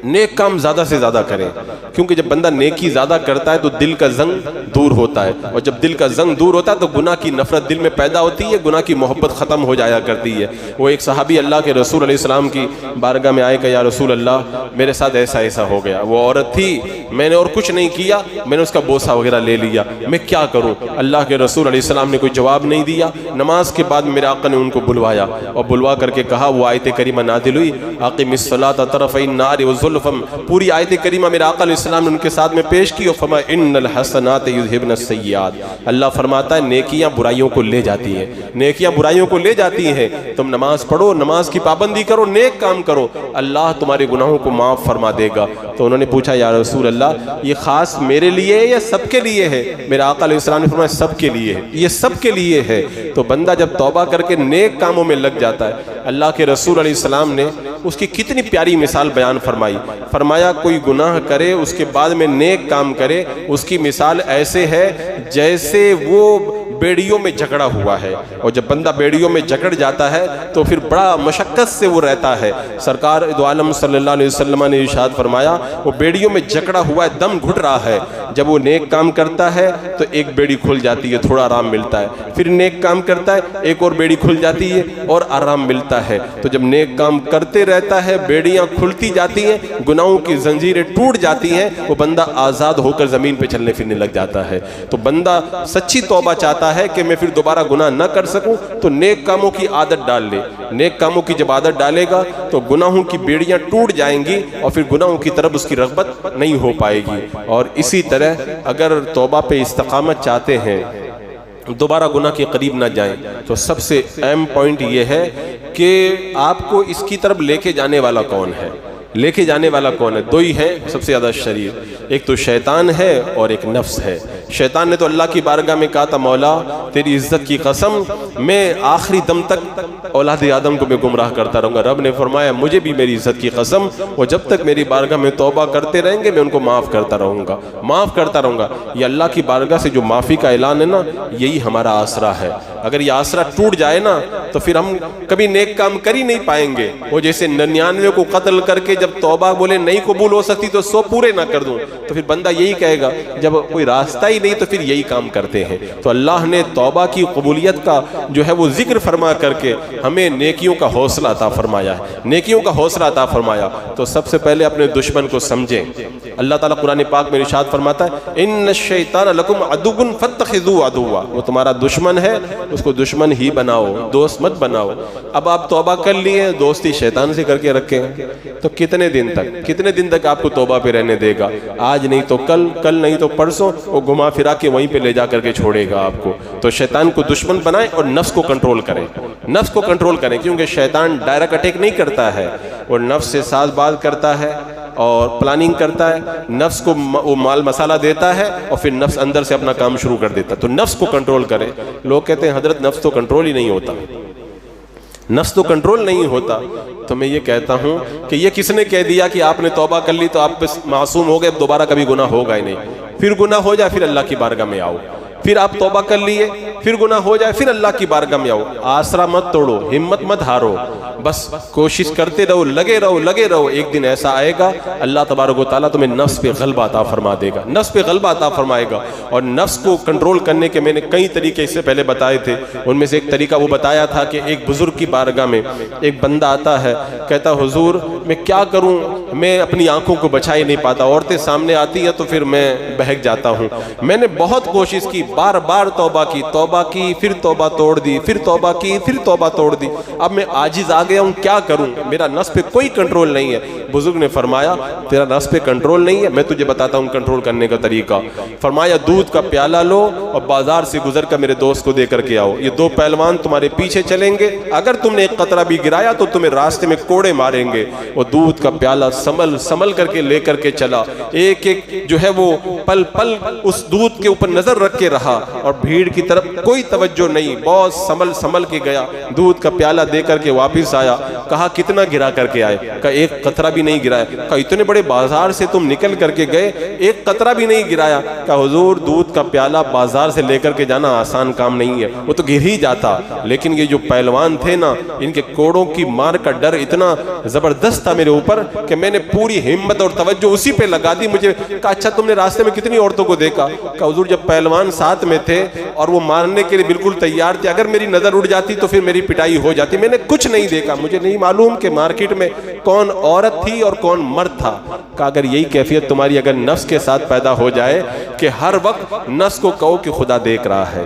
نیک کام زیادہ سے زیادہ کریں، کیونکہ جب بندہ نیکی زیادہ کرتا ہے تو دل کا زنگ دور ہوتا ہے، اور جب دل کا زنگ دور ہوتا ہے تو گناہ کی نفرت دل میں پیدا ہوتی ہے، گناہ کی محبت ختم ہو جایا کرتی ہے۔ وہ ایک صحابی اللہ کے رسول علیہ السلام کی بارگاہ میں آئے کہ یا رسول اللہ میرے ساتھ ایسا ایسا ہو گیا، وہ عورت تھی، میں نے اور کچھ نہیں کیا، میں نے اس کا بوسہ وغیرہ لے لیا، میں کیا کروں؟ اللہ کے رسول علیہ السلام نے کوئی جواب نہیں دیا۔ نماز کے بعد میرے آقا نے ان کو بلوایا اور بلوا کر کے کہا، وہ آیت کریمہ نازل ہوئی، اقم الصلاۃ طرفی النہار وزلفا، پوری آیت کریمہ میرے آقا علیہ السلام نے ان کے ساتھ میں پیش کی، اور فرمایا ان الحسنات یذہبن السیئات، اللہ فرماتا ہے نیکیاں برائیوں کو لے جاتی ہیں، نیکیاں برائیوں کو لے جاتی ہیں، تم نماز پڑھو، نماز کی پابندی کرو، نیک کام کرو، اللہ تمہارے گناہوں کو معاف فرما دے گا۔ تو انہوں نے پوچھا یا رسول اللہ یہ خاص میرے لیے ہے یا سب کے لیے ہے؟ میرے آقا علیہ السلام نے فرمایا سب کے لیے ہے، یہ سب کے لیے ہے۔ تو بندہ جب توبہ کر کے نیک کاموں میں لگ جاتا ہے، اللہ کے رسول علیہ السلام نے اس کی کتنی پیاری مثال بیان فرمائی، فرمایا کوئی گناہ کرے اس کے بعد میں نیک کام کرے، اس کی مثال ایسے ہے جیسے وہ بیڑیوں میں جکڑا ہوا ہے، اور جب بندہ بیڑیوں میں جکڑ جاتا ہے تو پھر بڑا مشقت سے وہ رہتا ہے۔ سرکار دو عالم صلی اللہ علیہ وسلم نے ارشاد فرمایا وہ بیڑیوں میں جکڑا ہوا ہے، دم گھٹ رہا ہے، جب وہ نیک کام کرتا ہے تو ایک بیڑی کھل جاتی ہے، تھوڑا آرام ملتا ہے، پھر نیک کام کرتا ہے ایک اور بیڑی کھل جاتی ہے اور آرام ملتا ہے۔ تو جب نیک کام کرتے رہتا ہے بیڑیاں کھلتی جاتی ہیں، گناہوں کی زنجیریں ٹوٹ جاتی ہیں، وہ بندہ آزاد ہو کر زمین پہ چلنے پھرنے لگ جاتا ہے۔ تو بندہ سچی توبہ چاہتا ہے کہ میں پھر دوبارہ گناہ نہ کر سکوں تو نیک کاموں کی عادت ڈال لے، نیک کاموں کی جب عادت ڈالے گا تو گناہوں کی بیڑیاں ٹوٹ جائیں گی اور پھر گناہوں کی طرف اس کی رغبت نہیں ہو پائے گی۔ اور اسی طرح اگر توبہ پہ استقامت چاہتے ہیں، دوبارہ گناہ کے قریب نہ جائیں، تو سب سے اہم پوائنٹ یہ ہے کہ آپ کو اس کی طرف لے کے جانے والا کون ہے، لے کے جانے والا کون ہے؟ دو ہی ہے سب سے زیادہ شریر، ایک تو شیطان ہے اور ایک نفس ہے۔ شیطان نے تو اللہ کی بارگاہ میں کہا تھا مولا تیری عزت کی قسم میں آخری دم تک اولاد آدم کو میں گمراہ کرتا رہوں گا۔ رب نے فرمایا مجھے بھی میری عزت کی قسم، وہ جب تک میری بارگاہ میں توبہ کرتے رہیں گے میں ان کو معاف کرتا رہوں گا، معاف کرتا رہوں گا۔ یہ اللہ کی بارگاہ سے جو معافی کا اعلان ہے نا، یہی ہمارا آسرا ہے۔ اگر یہ آسرا ٹوٹ جائے نا تو پھر ہم کبھی نیک کام کر ہی نہیں پائیں گے۔ وہ جیسے 99 کو قتل کر کے جب توبہ بولے نہیں قبول ہو سکتی تو 100 پورے نہ کر دوں، تو پھر بندہ یہی کہے گا جب کوئی راستہ ہی نہیں تو پھر یہی کام کرتے ہیں۔ تو اللہ نے توبہ کی قبولیت کا جو ہے وہ ذکر فرما کر کے ہمیں نیکیوں کا حوصلہ عطا فرمایا ہے، نیکیوں کا حوصلہ عطا فرمایا۔ تو سب سے پہلے اپنے دشمن کو سمجھیں۔ اللہ تعالیٰ قرآن پاک میں ارشاد فرماتا ہے ان الشیطان لکم عدو فاتخذوه عدوا، وہ تمہارا دشمن ہے اس کو دشمن ہی بناؤ، دوست مت بناؤ۔ اب آپ توبہ کر لیے، دوستی شیطان سے کر کے رکھیں تو کتنے دن تک آپ کو توبہ پہ رہنے دے گا؟ آج نہیں تو کل، کل نہیں تو پرسوں، وہ گھما پھرا کے وہیں پہ لے جا کر کے چھوڑے گا آپ کو۔ تو شیطان کو دشمن بنائیں اور نفس کو کنٹرول کریں، نفس کو کنٹرول کریں، کیونکہ شیطان ڈائریکٹ اٹیک نہیں کرتا ہے، وہ نفس سے ساز باز کرتا ہے اور پلاننگ کرتا ہے، نفس کو وہ مال مسالہ دیتا ہے اور پھر نفس اندر سے اپنا کام شروع کر دیتا ہے۔ تو نفس کو کنٹرول کریں۔ لوگ کہتے ہیں حضرت نفس تو کنٹرول ہی نہیں ہوتا، نفس تو کنٹرول نہیں ہوتا۔ تو میں یہ کہتا ہوں کہ یہ کس نے کہہ دیا کہ آپ نے توبہ کر لی تو آپ معصوم ہو گئے، دوبارہ کبھی گناہ ہوگا ہی نہیں؟ پھر گناہ ہو جائے پھر اللہ کی بارگاہ میں آؤ، پھر آپ توبہ کر لیے پھر گناہ ہو جائے پھر اللہ کی بارگاہ میں آؤ۔ آسرا مت توڑو، ہمت مت ہارو، بس کوشش کرتے رہو، لگے رہو۔ ایک دن ایسا آئے گا اللہ تبارک و تعالیٰ تمہیں نفس پہ غلبہ عطا فرما دے گا، نفس پہ غلبہ عطا فرمائے گا۔ اور نفس کو کنٹرول کرنے کے میں نے کئی طریقے اس سے پہلے بتائے تھے، ان میں سے ایک طریقہ وہ بتایا تھا کہ ایک بزرگ کی بارگاہ میں ایک بندہ آتا ہے، کہتا حضور میں کیا کروں، میں اپنی آنکھوں کو بچا ہی نہیں پاتا، عورتیں سامنے آتی ہیں تو پھر میں بہک جاتا ہوں۔ میں نے بہت کوشش کی، بار بار توبہ کی، توبہ توبہ کی، پھر توبہ توڑ دی، پھر توبہ کی، پھر توبہ توڑ دی، اب میں عاجز آ گیا ہوں، کیا کروں، میرا نفس پہ کوئی کنٹرول نہیں ہے۔ بزرگ نے فرمایا تیرا نفس پہ کنٹرول نہیں ہے، میں تجھے بتاتا ہوں کنٹرول کرنے کا طریقہ۔ فرمایا دودھ کا پیالہ لو اور بازار سے گزر کر میرے دوست کو دے کر کے آؤ، یہ دو پہلوان تمہارے پیچھے چلیں گے، اگر تم نے ایک قطرہ بھی گرایا تو تمہیں راستے میں کوڑے ماریں گے۔ وہ دودھ کا پیالہ سنبھل کر کے لے کر کے چلا، ایک ایک جو ہے وہ پل پل اس دودھ کے اوپر نظر رکھ کے رہا اور بھیڑ کی طرف کوئی توجہ نہیں، بہت سنبھل کے گیا، دودھ کا پیالہ دے کر کے واپس آیا۔ کہا کتنا گرا کر کے آئے؟ کہا ایک قطرہ بھی نہیں گرایا۔ کہا اتنے بڑے بازار سے تم نکل کر کے گئے، ایک قطرہ بھی نہیں گرایا؟ کہا حضور دودھ کا پیالہ بازار سے لے کر کے جانا آسان کام نہیں ہے، وہ تو گر ہی جاتا، لیکن یہ جو پہلوان تھے نا، ان کے کوڑوں کی مار کا ڈر اتنا زبردست تھا میرے اوپر کہ میں نے پوری ہمت اور توجہ اسی پہ لگا دی۔ مجھے کہا اچھا تم نے راستے میں کتنی عورتوں کو دیکھا؟ کہا حضور جب پہلوان ساتھ میں تھے اور وہ مارنے کے لیے بالکل تیار تھے، اگر میری نظر اڑ جاتی تو پھر میری پٹائی ہو جاتی، میں نے کچھ نہیں دیکھا، مجھے نہیں معلوم کہ مارکیٹ میں کون عورت تھی اور کون مرد تھا۔ کہا اگر یہی کیفیت تمہاری اگر نفس کے ساتھ پیدا ہو جائے کہ ہر وقت نفس کو کہو کہ خدا دیکھ رہا ہے،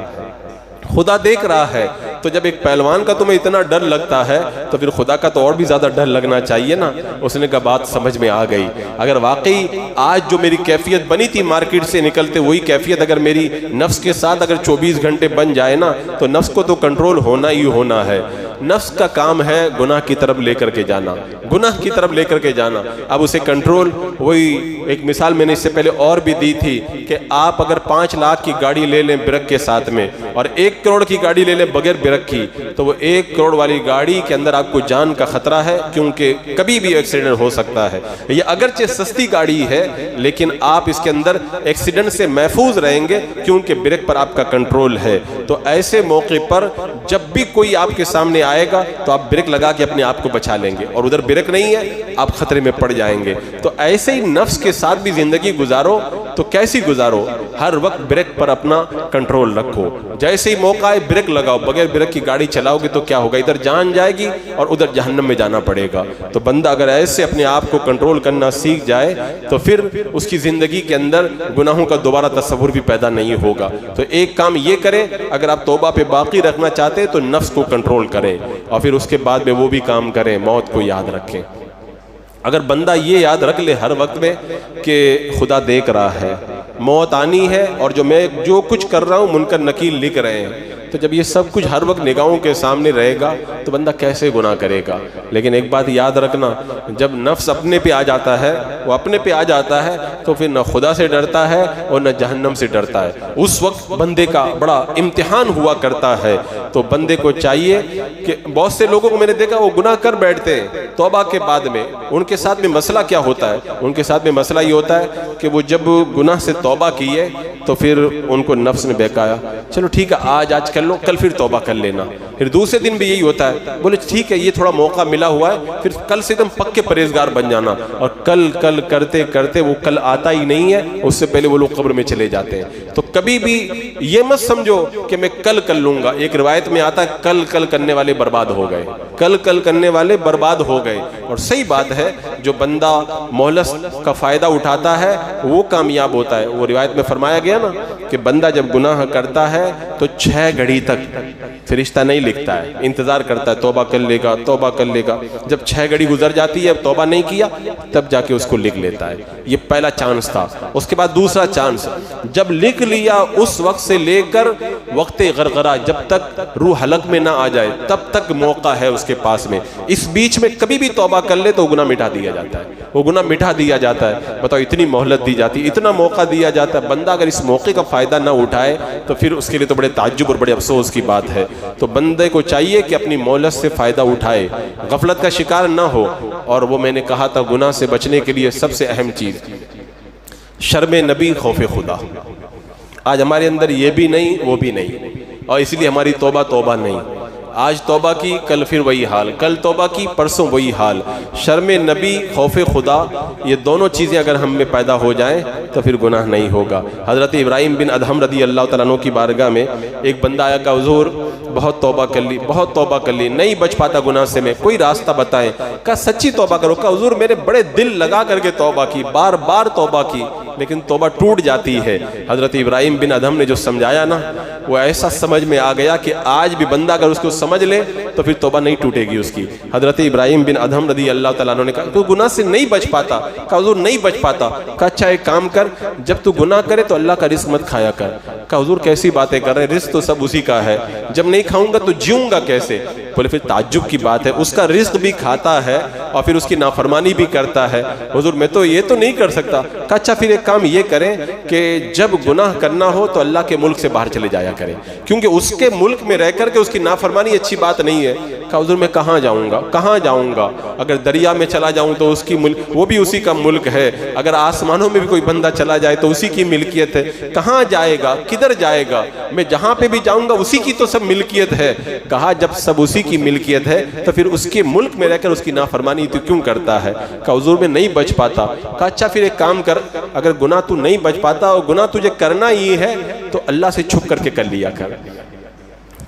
خدا دیکھ رہا ہے، تو جب ایک پہلوان کا تمہیں اتنا ڈر لگتا ہے تو پھر خدا کا تو اور بھی زیادہ ڈر لگنا چاہیے نا۔ اس نے کہا بات سمجھ میں آ گئی، اگر واقعی آج جو میری کیفیت بنی تھی مارکیٹ سے نکلتے، وہی کیفیت اگر میری نفس کے ساتھ اگر 24 گھنٹے بن جائے نا تو نفس کو تو کنٹرول ہونا ہی ہونا ہے۔ نفس کا کام ہے گناہ کی طرف لے کر کے جانا، گناہ کی طرف لے کر کے جانا۔ اب اسے کنٹرول، وہی ایک مثال میں نے اس سے پہلے اور بھی دی تھی کہ آپ اگر 5 لاکھ کی گاڑی لے لیں بریک کے ساتھ میں اور 1 کروڑ کی گاڑی لے لیں بغیر بریک کی، تو وہ 1 کروڑ والی گاڑی کے اندر آپ کو جان کا خطرہ ہے، کیونکہ کبھی بھی ایکسیڈنٹ ہو سکتا ہے۔ یہ اگرچہ سستی گاڑی ہے لیکن آپ اس کے اندر ایکسیڈنٹ سے محفوظ رہیں گے کیونکہ بریک پر آپ کا کنٹرول ہے۔ تو ایسے موقع پر جب بھی کوئی آپ کے سامنے آئے گا تو آپ بریک لگا کے اپنے آپ کو بچا لیں گے، اور ادھر بریک نہیں ہے آپ خطرے میں پڑ جائیں گے۔ تو ایسے ہی نفس کے ساتھ بھی زندگی گزارو، تو کیسی گزارو؟ ہر وقت بریک پر اپنا کنٹرول رکھو، جیسے ہی موقع آئے بریک لگاؤ، بغیر بریک کی گاڑی چلاؤ گے تو کیا ہوگا؟ ادھر جان جائے گی اور ادھر جہنم میں جانا پڑے گا۔ تو بندہ اگر ایسے اپنے آپ کو کنٹرول کرنا سیکھ جائے تو پھر اس کی زندگی کے اندر گناہوں کا دوبارہ تصور بھی پیدا نہیں ہوگا۔ تو ایک کام یہ کریں، اگر آپ توبہ پہ باقی رکھنا چاہتے ہیں تو نفس کو کنٹرول کریں، اور پھر اس کے بعد میں وہ بھی کام کریں، موت کو یاد رکھیں۔ اگر بندہ یہ یاد رکھ لے ہر وقت میں کہ خدا دیکھ رہا ہے، موت آنی ہے، اور جو کچھ کر رہا ہوں منکر نکیر لکھ رہے ہیں، تو جب یہ سب کچھ ہر وقت نگاہوں کے سامنے رہے گا تو بندہ کیسے گناہ کرے گا؟ لیکن ایک بات یاد رکھنا، جب نفس اپنے پہ آ جاتا ہے، وہ اپنے پہ آ جاتا ہے تو پھر نہ خدا سے ڈرتا ہے اور نہ جہنم سے ڈرتا ہے۔ اس وقت بندے کا بڑا امتحان ہوا کرتا ہے۔ تو بندے کو چاہیے کہ بہت سے لوگوں کو میں نے دیکھا وہ گناہ کر بیٹھتے ہیں توبہ کے بعد میں، ان کے ساتھ میں مسئلہ کیا ہوتا ہے؟ ان کے ساتھ میں مسئلہ یہ ہوتا ہے کہ وہ جب گناہ سے توبہ کیے تو پھر ان کو نفس نے بہکایا، چلو ٹھیک ہے آج کر لو، کل پھر توبہ کر لینا۔ پھر دوسرے دن بھی یہی ہوتا ہے، بولے ٹھیک ہے یہ تھوڑا موقع ملا ہوا ہے، پھر کل سے ایک پکے پرہیزگار بن جانا، اور کل کرتے کرتے وہ کل آتا ہی نہیں ہے، اس سے پہلے وہ لوگ قبر میں چلے جاتے ہیں۔ تو کبھی بھی یہ مت سمجھو کہ میں کل کر لوں گا۔ ایک روایت میں آتا ہے کل کرنے والے برباد ہو گئے، کل کرنے والے برباد ہو گئے۔ اور صحیح بات ہے، جو بندہ مہلت کا فائدہ اٹھاتا ہے وہ کامیاب ہوتا ہے۔ وہ روایت میں فرمایا گیا نا کہ بندہ جب گناہ کرتا ہے تو 6 گھڑی تک فرشتہ نہیں لکھتا ہے، انتظار کرتا ہے توبہ کر لے گا، توبہ کر لے گا۔ جب 6 گھڑی گزر جاتی ہے توبہ نہیں کیا تب جا کے اس کو لکھ لیتا ہے۔ یہ پہلا چانس تھا۔ اس کے بعد دوسرا چانس، جب لکھ لیا اس وقت سے لے کر وقت غرغرہ، جب تک روح حلق میں نہ آ جائے تب تک موقع ہے اس کے پاس میں۔ اس بیچ میں کبھی بھی توبہ کر لے تو گناہ مٹا دیا جاتا ہے، وہ گناہ مٹا دیا جاتا ہے۔ بتاؤ اتنی مہلت دی جاتی، اتنا موقع دیا جاتا ہے، بندہ اگر اس موقع کا فائدہ نہ اٹھائے تو پھر اس کے لیے تو بڑے تعجب اور بڑے افسوس کی بات ہے۔ تو بندے کو چاہیے کہ اپنی مہلت سے فائدہ اٹھائے، غفلت کا شکار نہ ہو۔ اور وہ میں نے کہا تھا گناہ سے بچنے کے لیے سب سے اہم چیز شرم نبی، خوف خدا۔ آج ہمارے اندر یہ بھی نہیں وہ بھی نہیں، اور اس لیے ہماری توبہ نہیں۔ آج توبہ کی کل پھر وہی حال، کل توبہ کی پرسوں وہی حال۔ شرم نبی، خوف خدا، یہ دونوں چیزیں اگر ہم میں پیدا ہو جائیں تو پھر گناہ نہیں ہوگا۔ حضرت ابراہیم بن ادہم رضی اللہ تعالیٰ عنہ کی بارگاہ میں ایک بندہ آیا کہ حضور بہت توبہ کر لی، بہت توبہ کر لی، نہیں بچ پاتا گناہ سے میں، کوئی راستہ بتائیں۔ کہا سچی توبہ کرو۔ کہا حضور میرے بڑے دل لگا کر کے توبہ کی، بار بار توبہ کی، لیکن توبہ ٹوٹ جاتی ہے۔ حضرت ابراہیم بن ادہم نے جو سمجھایا نا، وہ ایسا سمجھ میں آ گیا کہ آج بھی بندہ اگر اس کو سمجھ لے تو پھر توبہ نہیں ٹوٹے گی اس کی۔ حضرت ابراہیم بن ادہم رضی اللہ تعالیٰ عنہ نے کہا تو گناہ سے نہیں بچ پاتا؟ کہا حضور نہیں بچ پاتا۔ کہا اچھا ایک کام کر، جب تو گناہ کرے تو اللہ کا رزق مت کھایا کر۔ کہا حضور کیسی باتیں کر رہے ہیں، رزق تو سب اسی کا ہے، جب نہیں کھاؤں گا تو جیوں گا کیسے؟ بولے پھر تعجب کی بات ہے، اس کا رزق بھی کھاتا ہے اور پھر اس کی نافرمانی بھی کرتا ہے۔ حضور میں تو یہ تو نہیں کر سکتا۔ کہا اچھا پھر ایک کام یہ کریں کہ جب گناہ کرنا ہو تو اللہ کے ملک سے باہر چلے جایا کریں، کیونکہ اس کے ملک میں رہ کر کے اس کی نافرمانی اچھی بات نہیں ہے۔ کہا حضور میں کہاں جاؤں گا، کہاں جاؤں گا؟ اگر دریا میں چلا جاؤں تو اس کی ملک، وہ بھی اسی کا ملک ہے، اگر آسمانوں میں بھی کوئی بندہ چلا جائے تو اسی کی ملکیت ہے، کہاں جائے گا، کدھر جائے گا؟ میں جہاں پہ بھی جاؤں گا اسی کی تو سب ملکیت ہے۔ کہا جب سب اسی کی ملکیت ہے تو پھر اس کے ملک میں رہ کر اس کی نافرمانی تو کیوں کرتا ہے؟ کہا حضور میں نہیں بچ پاتا۔ کہا اچھا پھر ایک کام کر، اگر گناہ تو نہیں بچ پاتا اور گناہ تجھے کرنا ہی ہے تو اللہ سے چھپ کر کے کر لیا کر۔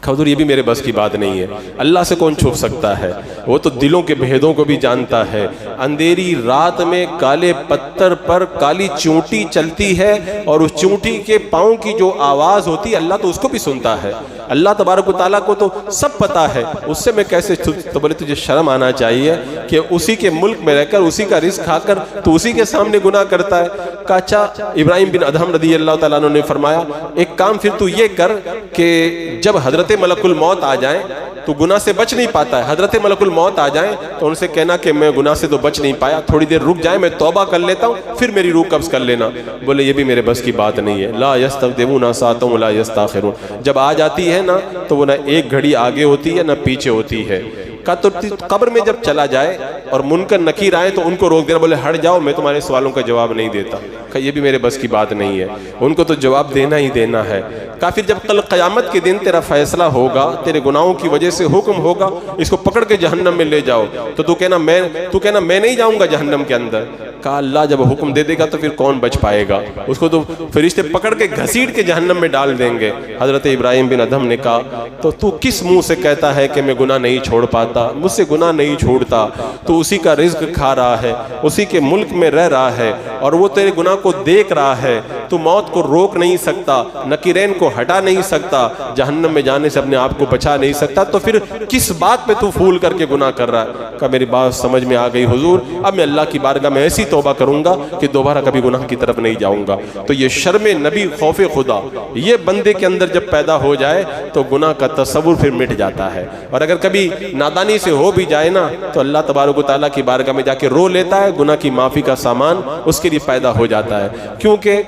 کہا حضور یہ بھی میرے بس کی بات نہیں ہے، اللہ سے کون چھپ سکتا ہے، وہ تو دلوں کے بھیدوں کو بھی جانتا ہے۔ اندھیری رات میں کالے پتھر پر کالی چونٹی چلتی ہے اور اس چونٹی کے پاؤں کی جو آواز ہوتی ہے اللہ تو اس کو بھی سنتا ہے۔ اللہ تبارک و تعالیٰ کو تو سب پتا ہے، اس سے میں کیسے؟ تو بولے تجھے شرم آنا چاہیے کہ اسی کے ملک میں رہ کر اسی کا رزق کھا کر تو اسی کے سامنے گناہ کرتا ہے۔ کہا اچھا ابراہیم بن ادہم رضی اللہ تعالیٰ عنہ نے فرمایا ایک کام پھر تو یہ کر کہ جب حضرت ملک الموت آ جائیں تو گناہ سے بچ نہیں پاتا ہے، حضرت ملک الموت آ جائیں تو ان سے کہنا کہ میں گناہ سے تو بچ نہیں پایا، تھوڑی دیر رک جائیں، میں توبہ کر لیتا ہوں، پھر میری روح قبض کر لینا۔ بولے یہ بھی میرے بس کی بات نہیں ہے۔ لا یستقدمون ساعۃ ولا یستاخرون، جب آ جاتی ہے نا تو وہ نہ ایک گھڑی آگے ہوتی ہے نہ پیچھے ہوتی ہے۔ کہا تو قبر میں جب چلا جائے اور منکر نکیر آئے تو ان کو روک دینا، بولے ہٹ جاؤ میں تمہارے سوالوں کا جواب نہیں دیتا۔ کہا یہ بھی میرے بس کی بات نہیں ہے، ان کو تو جواب دینا ہی دینا ہے۔ کہا پھر جب کل قیامت کے دن تیرا فیصلہ ہوگا، تیرے گناہوں کی وجہ سے حکم ہوگا اس کو پکڑ کے جہنم میں لے جاؤ، تو تو کہنا میں نہیں جاؤں گا جہنم کے اندر۔ کہا اللہ جب حکم دے دے گا تو پھر کون بچ پائے گا، اس کو تو فرشتے پکڑ کے گھسیٹ کے جہنم میں ڈال دیں گے۔ حضرت ابراہیم بن ادہم نے کہا تو کس منہ سے کہتا ہے کہ میں گناہ نہیں چھوڑ پاتا، مجھ سے گناہ نہیں چھوڑتا، تو اسی کا رزق کھا رہا ہے، اسی کے ملک میں رہ رہا ہے اور وہ تیرے گناہ کو دیکھ رہا ہے، تو موت کو روک نہیں سکتا، نکیرین کو ہٹا نہیں سکتا، جہنم میں جانے سے اپنے آپ کو بچا نہیں سکتا، تو پھر کس بات پہ تو پھول کر کے گناہ کر رہا ہے؟ کہا میری بات سمجھ میں آ گئی حضور، اب میں اللہ کی بارگاہ میں ایسی توبہ کروں گا کہ دوبارہ کبھی گناہ کی طرف نہیں جاؤں گا۔ تو یہ شرم نبی، خوف خدا، یہ بندے کے اندر جب پیدا ہو جائے تو گناہ کا تصور پھر مٹ جاتا ہے، اور اگر کبھی نادانی سے ہو بھی جائے نا تو اللہ تبارک و تعالیٰ کی بارگاہ میں جا کے رو لیتا ہے، گناہ کی معافی کا سامان اس کے لیے پیدا ہو جاتا ہے۔ کیونکہ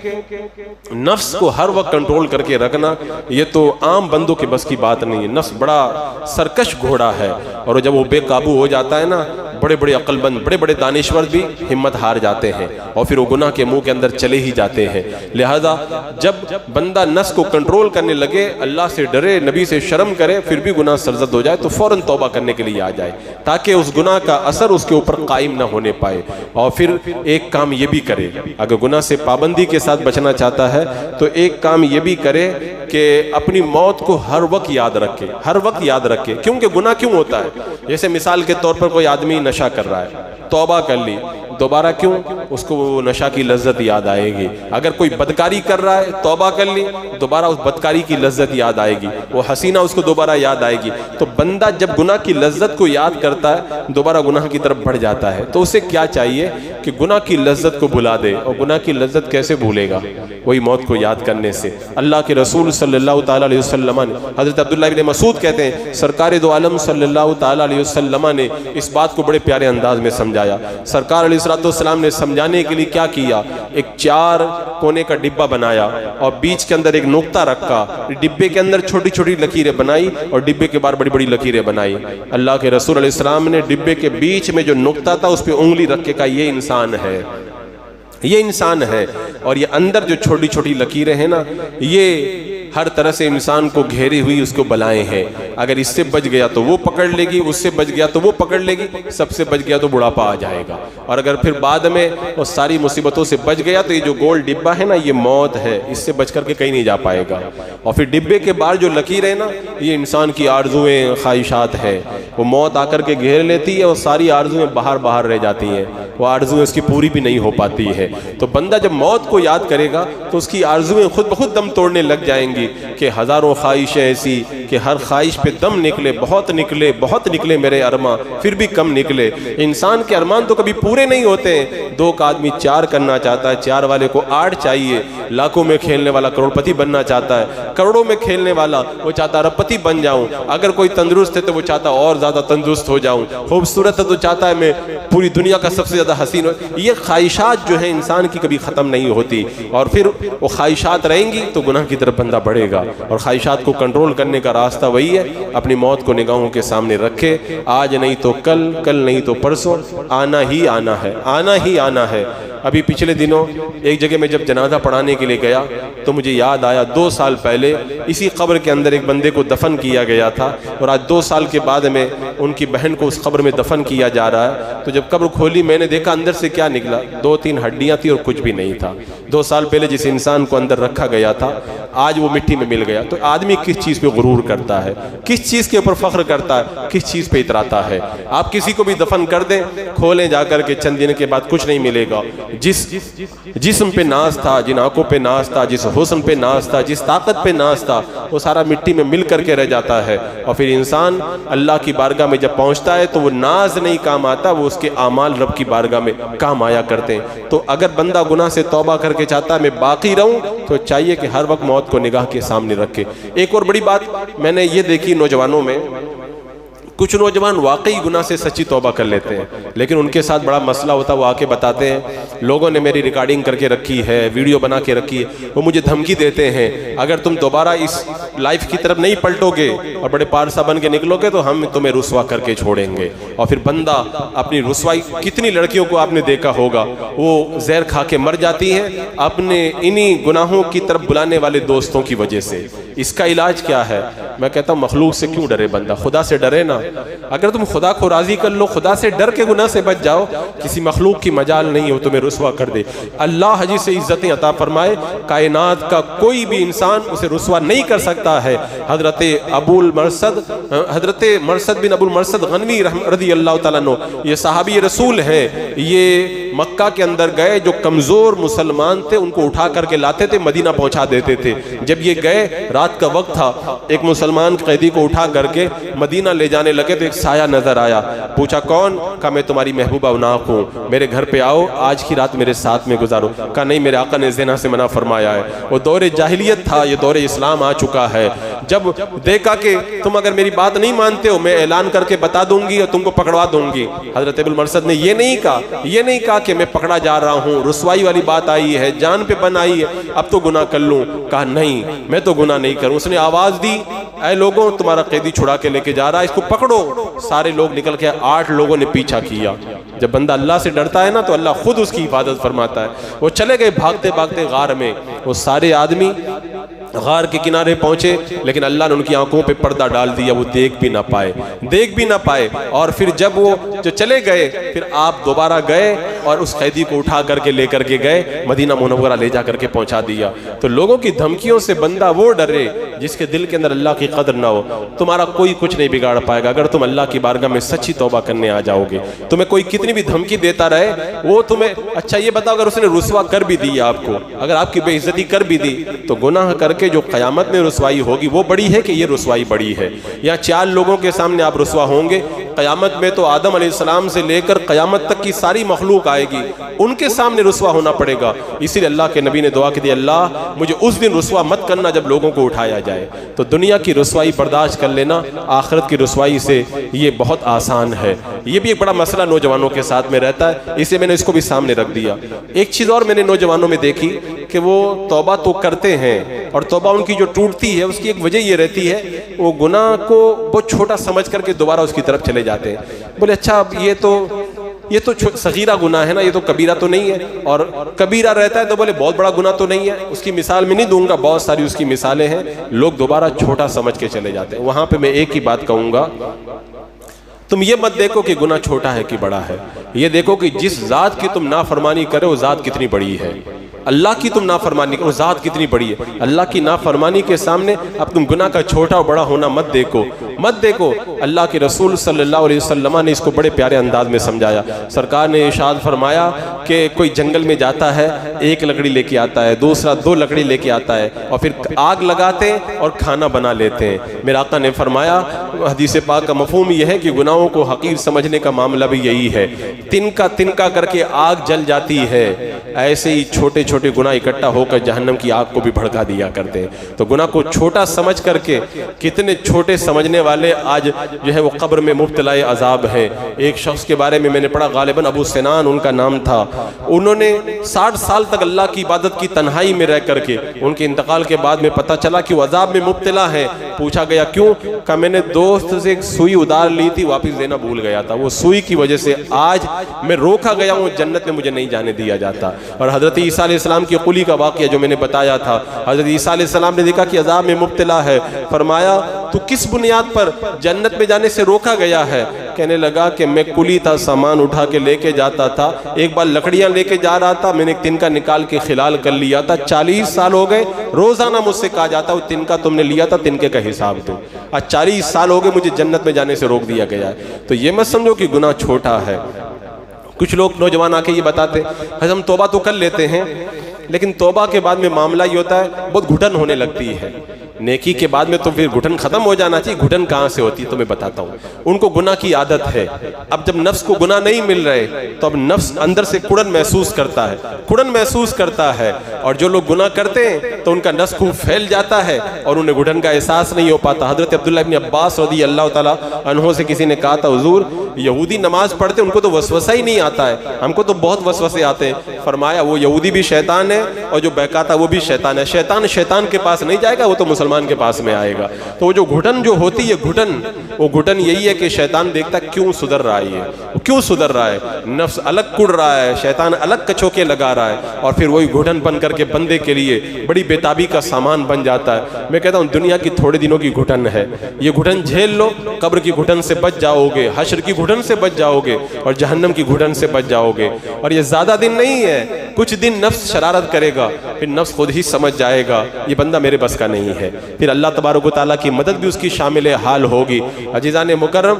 نفس کو ہر وقت کنٹرول کر کے رکھنا یہ تو عام بندوں کے بس کی بات نہیں ہے۔ نفس بڑا سرکش گھوڑا ہے، اور جب وہ بے قابو ہو جاتا ہے نا، بڑے بڑے عقل بند، بڑے بڑے دانشور بھی ہمت ہار جاتے ہیں اور پھر وہ گناہ کے منہ کے اندر چلے ہی جاتے ہیں۔ لہذا جب بندہ نفس کو کنٹرول کرنے لگے، اللہ سے ڈرے، نبی سے شرم کرے، پھر بھی گناہ سرزد ہو جائے تو فوراً توبہ کرنے کے لیے آ جائے، تاکہ اس گناہ کا اثر اس کے اوپر قائم نہ ہونے پائے۔ اور پھر ایک کام یہ بھی کرے، اگر گناہ سے پابندی کے ساتھ بچنا چاہتا ہے تو ایک کام یہ بھی کرے کہ اپنی موت کو ہر وقت یاد رکھے، ہر وقت یاد رکھے۔ کیونکہ گناہ کیوں ہوتا ہے؟ جیسے مثال کے طور پر کوئی آدمی نشہ کر رہا ہے، توبہ کر لی، دوبارہ کیوں؟ اس کو وہ نشہ کی لذت یاد آئے گی۔ اگر کوئی بدکاری کر رہا ہے، توبہ کر لی، دوبارہ اس بدکاری کی لذت یاد آئے گی، وہ حسینہ اس کو دوبارہ یاد آئے گی۔ تو بندہ جب گناہ کی لذت کو یاد کرتا ہے، دوبارہ گناہ کی طرف بڑھ جاتا ہے۔ تو اسے کیا چاہیے کہ گناہ کی لذت کو بھلا دے، اور گناہ کی لذت کیسے بھولے گا؟ وہی موت کو یاد کرنے سے۔ اللہ کے رسول صلی اللہ تعالیٰ علیہ وسلم نے، حضرت عبداللہ بن مسعود کہتے ہیں سرکار دو عالم صلی اللہ تعالیٰ علیہ وسلم نے اس بات کو بڑے پیارے انداز میں سمجھایا۔ سرکار علیہ السلام نے سمجھانے کے لیے کیا کیا؟ ایک 4 کونے کا ڈبہ بنایا اور بیچ کے اندر ایک نقطہ رکھا، ڈبے کے اندر چھوٹی چھوٹی لکیریں بنائی اور ڈبے کے باہر بڑی بڑی لکیریں بنائی۔ اللہ کے رسول علیہ السلام نے ڈبے کے بیچ میں جو نقطہ تھا اس پہ انگلی رکھ کے کہا یہ انسان ہے، یہ انسان ہے، اور یہ اندر جو چھوٹی چھوٹی لکیریں ہیں نا، یہ ہر طرح سے انسان کو گھیری ہوئی اس کو بلائیں ہیں. اگر اس سے بچ گیا تو وہ پکڑ لے گی, اس سے بچ گیا تو وہ پکڑ لے گی, سب سے بچ گیا تو بڑھاپا آ جائے گا. اور اگر پھر بعد میں وہ ساری مصیبتوں سے بچ گیا تو یہ جو گول ڈبہ ہے نا, یہ موت ہے, اس سے بچ کر کے کہیں نہیں جا پائے گا. اور پھر ڈبے کے باہر جو لکیر ہے نا, یہ انسان کی آرزویں خواہشات ہیں. وہ موت آ کر کے گھیر لیتی ہے اور ساری آرزویں باہر رہ جاتی ہیں, وہ آرزویں اس کی پوری بھی نہیں ہو پاتی ہے. تو بندہ جب موت کو یاد کرے گا تو اس کی آرزویں خود بخود دم توڑنے لگ جائیں گی کہ ہزاروں خواہشیں ایسی کہ ہر خواہش پہ دم نکلے, بہت نکلے میرے ارمان, پھر بھی کم نکلے. انسان کے ارمان تو کبھی پورے نہیں ہوتے ہیں. 2 کا آدمی 4 کرنا چاہتا ہے, 4 والے کو 8 چاہیے. لاکھوں میں کھیلنے والا کروڑپتی بننا چاہتا ہے, کروڑوں میں کھیلنے والا وہ چاہتا ہے اربپتی بن جاؤں. اگر کوئی تندرست ہے تو وہ چاہتا ہے اور زیادہ تندرست ہو جاؤں. خوبصورت ہے تو چاہتا ہے میں پوری دنیا کا سب سے زیادہ حسین ہو. یہ خواہشات جو ہیں انسان کی کبھی ختم نہیں ہوتی, اور پھر وہ خواہشات رہیں گی تو گناہ کی طرف بندہ بڑھے گا. اور خواہشات کو کنٹرول کرنے کا راستہ وہی ہے, اپنی موت کو نگاہوں کے سامنے رکھے. آج نہیں تو کل, کل نہیں تو پرسوں, آنا ہی آنا ہے, آنا ہی آنا ہے. ابھی پچھلے دنوں ایک جگہ میں جب جنازہ پڑھانے کے لیے گیا تو مجھے یاد آیا 2 سال پہلے اسی قبر کے اندر ایک بندے کو دفن کیا گیا تھا, اور آج 2 سال کے بعد میں ان کی بہن کو اس قبر میں دفن کیا جا رہا ہے. تو جب قبر کھولی میں نے دیکھا اندر سے کیا نکلا, 2-3 ہڈیاں تھی اور کچھ بھی نہیں تھا. 2 سال پہلے جس انسان کو اندر رکھا گیا تھا آج وہ مٹی میں مل گیا. تو آدمی کس چیز پہ غرور کرتا ہے, کس چیز کے اوپر فخر کرتا ہے, کس چیز پہ اتراتا ہے. آپ کسی کو بھی دفن کر دیں, کھولیں جا کر کے چند دن کے بعد کچھ نہیں ملے گا. جس جسم پہ ناز تھا, جن آنکھوں پہ ناز تھا, جس حسن پہ ناز تھا, جس طاقت پہ ناز تھا, وہ سارا مٹی میں مل کر کے رہ جاتا ہے. اور پھر انسان اللہ کی بارگاہ میں جب پہنچتا ہے تو وہ ناز نہیں کام آتا, وہ اس کے اعمال رب کی بارگاہ میں کام آیا کرتے ہیں. تو اگر بندہ گناہ سے توبہ کر کے چاہتا ہے میں باقی رہوں, تو چاہیے کہ ہر وقت موت کو نگاہ کے سامنے رکھے. ایک اور بڑی بات میں نے یہ دیکھی نوجوانوں میں, کچھ نوجوان واقعی گناہ سے سچی توبہ کر لیتے ہیں, لیکن ان کے ساتھ بڑا مسئلہ ہوتا ہے. وہ آ کے بتاتے ہیں لوگوں نے میری ریکارڈنگ کر کے رکھی ہے, ویڈیو بنا کے رکھی ہے, وہ مجھے دھمکی دیتے ہیں اگر تم دوبارہ اس لائف کی طرف نہیں پلٹو گے اور بڑے پارسا بن کے نکلو گے تو ہم تمہیں رسوا کر کے چھوڑیں گے. اور پھر بندہ اپنی رسوائی, کتنی لڑکیوں کو آپ نے دیکھا ہوگا وہ زہر کھا کے مر جاتی ہیں اپنے انہی گناہوں کی طرف بلانے والے دوستوں کی وجہ سے. اس کا علاج کیا ہے؟ میں کہتا ہوں مخلوق سے کیوں ڈرے بندہ, خدا سے ڈرے نا. اگر تم خدا کو راضی کر لو, خدا سے ڈر کے گناہ سے بچ جاؤ, کسی مخلوق کی مجال نہیں ہو تمہیں رسوا کر دے. اللہ جسے عزتیں عطا فرمائے, کائنات کا کوئی بھی انسان اسے رسوا نہیں کر سکتا ہے. حضرت مرثد بن ابو المرثد غنوی رضی اللہ تعالیٰ عنہ, یہ صحابی رسول ہیں. یہ مکہ کے اندر گئے, جو کمزور مسلمان تھے ان کو اٹھا کر کے لاتے تھے, مدینہ پہنچا دیتے تھے. جب یہ گئے, رات کا وقت تھا, ایک مسلمان قیدی کو اٹھا کر کے مدینہ لے جانے لگے تو ایک سایہ نظر آیا. پوچھا کون؟ کہا میں تمہاری محبوبہ ناک ہوں, میرے گھر پہ آؤ, آج کی رات میرے ساتھ میں گزارو. کہا نہیں, میرے آقا نے زنا سے منع فرمایا ہے. وہ دور جاہلیت تھا, یہ دور اسلام آ چکا ہے. جب دیکھا کہ تم اگر میری بات نہیں مانتے ہو, میں اعلان کر کے بتا دوں گی اور تم کو پکڑوا دوں گی. حضرت ابو المرثد نے یہ نہیں کہا کہ میں پکڑا جا رہا ہوں, رسوائی والی بات آئی ہے, جان پہ بن آئی ہے, اب تو گناہ کر لوں. کہا نہیں, میں تو گناہ نہیں کروں. اس نے آواز دی, اے لوگوں, تمہارا قیدی چھڑا کے لے کے جا رہا ہے, اس کو پکڑو. سارے لوگ نکل کے 8 لوگوں نے پیچھا کیا. جب بندہ اللہ سے ڈرتا ہے نا تو اللہ خود اس کی حفاظت فرماتا ہے. وہ چلے گئے بھاگتے بھاگتے غار میں. وہ سارے آدمی غار کے کنارے پہنچے, لیکن اللہ نے ان کی آنکھوں پہ پردہ ڈال دیا, وہ دیکھ بھی نہ پائے. اور پھر جب وہ جو چلے گئے, پھر آپ دوبارہ گئے اور اس قیدی کو اٹھا کر کے لے کر کے گئے, مدینہ منورہ لے جا کر کے پہنچا دیا. تو لوگوں کی دھمکیوں سے بندہ وہ ڈرے جس کے دل کے اندر اللہ کی قدر نہ ہو. تمہارا کوئی کچھ نہیں بگاڑ پائے گا اگر تم اللہ کی بارگاہ میں سچی توبہ کرنے آ جاؤ گے. تمہیں کوئی کتنی بھی دھمکی دیتا رہے, وہ تمہیں اچھا یہ بتاؤ, اگر اس نے رسوا کر بھی دی آپ کو, اگر آپ کی بے عزتی کر بھی دی, تو گناہ کر کے جو قیامت میں رسوائی ہوگی وہ بڑی ہے کہ یہ رسوائی بڑی ہے؟ یا 4 لوگوں کے سامنے آپ رسوا ہوں گے, قیامت میں تو آدم علیہ السلام سے لے کر قیامت تک کی ساری مخلوق آئے گی, ان کے سامنے رسوا ہونا پڑے گا. اسی لیے اللہ کے نبی نے دعا کی دی, اللہ مجھے اس دن رسوا مت کرنا جب لوگوں کو اٹھایا جائے. تو دنیا کی رسوائی برداشت کر لینا, آخرت کی رسوائی سے یہ بہت آسان ہے. یہ بھی ایک بڑا مسئلہ نوجوانوں کے ساتھ میں رہتا ہے, اسے میں نے اس کو بھی سامنے رکھ دیا. ایک چیز اور میں نے نوجوانوں میں دیکھی کہ وہ توبہ تو کرتے ہیں, اور توبہ ان کی جو ٹوٹتی ہے اس کی ایک وجہ یہ رہتی ہے, وہ گناہ کو بہت چھوٹا سمجھ کر کے دوبارہ اس کی طرف چلے جاتے ہیں. بولے اچھا اب یہ تو صغیرہ گناہ ہے نا، یہ تو کبیرہ تو نہیں ہے، اور کبیرہ رہتا ہے تو بولے بہت بڑا گناہ تو نہیں ہے. اس کی مثال میں نہیں دوں گا، بہت ساری اس کی مثالیں ہیں. لوگ دوبارہ چھوٹا سمجھ کے چلے جاتے ہیں. وہاں پہ میں ایک ہی بات کہوں گا، تم یہ مت دیکھو کہ گناہ چھوٹا ہے کہ بڑا ہے، یہ دیکھو کہ جس ذات کی تم نافرمانی کرے وہ ذات کتنی بڑی ہے. اللہ کی تم نافرمانی کرو، ذات کتنی بڑی ہے. اللہ کی نافرمانی کے سامنے اب تم گناہ کا چھوٹا اور بڑا ہونا مت دیکھو، مت دیکھو. اللہ کے رسول صلی اللہ علیہ وسلم نے اس کو بڑے پیارے انداز میں سمجھایا. سرکار نے ارشاد فرمایا کہ کوئی جنگل میں جاتا ہے، ایک لکڑی لے کے آتا ہے، دوسرا 2 لکڑی لے کے آتا ہے، اور پھر آگ لگاتے ہیں اور کھانا بنا لیتے ہیں. میرے آقا نے فرمایا، حدیث پاک کا مفہوم یہ ہے کہ گناہوں کو حقیر سمجھنے کا معاملہ بھی یہی ہے. تنکا تنکا کر کے آگ جل جاتی ہے، ایسے ہی چھوٹے چھوٹے گناہ اکٹھا ہو کر جہنم کی آگ کو بھی بھڑکا دیا کرتے ہیں. تو گناہ کو چھوٹا سمجھ کر کے کتنے چھوٹے سمجھنے والے آج جو ہے وہ قبر میں مبتلا عذاب ہیں. ایک شخص کے بارے میں نے پڑھا، غالباً ابو سنان ان کا نام تھا. انہوں نے 60 سال تک اللہ کی عبادت کی تنہائی میں رہ کر کے، ان کے انتقال کے بعد میں پتہ چلا کہ وہ عذاب میں مبتلا ہے. پوچھا گیا کیوں؟ کہ میں نے دوست سے ایک سوئی ادھار لی تھی، واپس دینا بھول گیا تھا. وہ سوئی کی وجہ سے آج میں روکا گیا ہوں، جنت میں مجھے نہیں جانے دیا جاتا. اور حضرت عیسیٰ علیہ السلام کی قلی کا واقعہ جو میں نے بتایا تھا، حضرت عیسیٰ علیہ السلام نے دیکھا کہ عذاب میں مبتلا ہے. فرمایا تو کس بنیاد پر جنت میں جانے سے روکا گیا ہے؟ کہنے لگا کہ میں کلی تھا، سامان اٹھا کے لے کے جاتا تھا، ایک بار لکڑیاں لے کے جا رہا تھا، میں نے ایک تنکا نکال کے خلال کر لیا تھا. 40 سال ہو گئے، روزانہ مجھ سے کہا جاتا وہ تنکا تم نے لیا تھا، تنکے کا حساب دو. آج 40 سال ہو گئے مجھے جنت میں جانے سے روک دیا گیا ہے. تو یہ مت سمجھو کہ گناہ چھوٹا ہے. کچھ لوگ نوجوان آ کے یہ بتاتے ہم توبہ تو کر لیتے ہیں، لیکن توبہ کے بعد میں معاملہ یہ ہوتا ہے بہت گھٹن ہونے لگتی ہے. نیکی کے بعد میں تو پھر گھٹن ختم ہو جانا چاہیے. گھٹن کہاں سے ہوتی ہے تو میں بتاتا ہوں. ان کو گناہ کی عادت ہے. اب جب نفس کو گناہ نہیں مل رہے تو اب نفس اندر سے کڑن محسوس کرتا ہے، کڑن محسوس کرتا ہے. اور جو لوگ گناہ کرتے ہیں تو ان کا نفس خوب پھیل جاتا ہے اور انہیں گھٹن کا احساس نہیں ہو پاتا. حضرت عبداللہ ابن عباس رضی اللہ تعالیٰ عنہ سے کسی نے کہا تھا، حضور یہودی نماز پڑھتے ان کو تو وسوسہ ہی نہیں آتا ہے، ہم کو تو بہت وسوسے آتے ہیں. فرمایا وہ یہودی بھی شیطان ہے اور جو بہکاتا وہ بھی شیطان ہے. شیطان کے پاس نہیں جائے گا، وہ تو مسلمان کے پاس میں آئے گا. تو وہ جو گھٹن جو ہوتی ہے وہ گھٹن یہی ہے کہ شیطان دیکھتا کیوں سدھر رہا ہے، وہ کیوں سدھر رہا ہے. نفس الگ کڑ رہا ہے، شیطان الگ کچھوکے لگا رہا ہے، اور پھر وہی گھٹن بن کر کے بندے کے لیے بڑی بےتابی کا سامان بن جاتا ہے. میں کہتا ہوں دنیا کی تھوڑے دنوں کی گھٹن ہے، یہ گھٹن جھیل لو، قبر کی گھٹن سے بچ جاؤ گے، حشر کی گھٹن سے بچ جاؤ گے، اور جہنم کی گھٹن سے بچ جاؤ گے. اور یہ زیادہ دن نہیں ہے، کچھ دن نفس شرارت کرے گا، پھر نفس خود ہی سمجھ جائے گا یہ بندہ میرے بس کا نہیں ہے. پھر اللہ تبارک و تعالیٰ کی مدد بھی اس کی شامل حال ہوگی. عزیزان مکرم،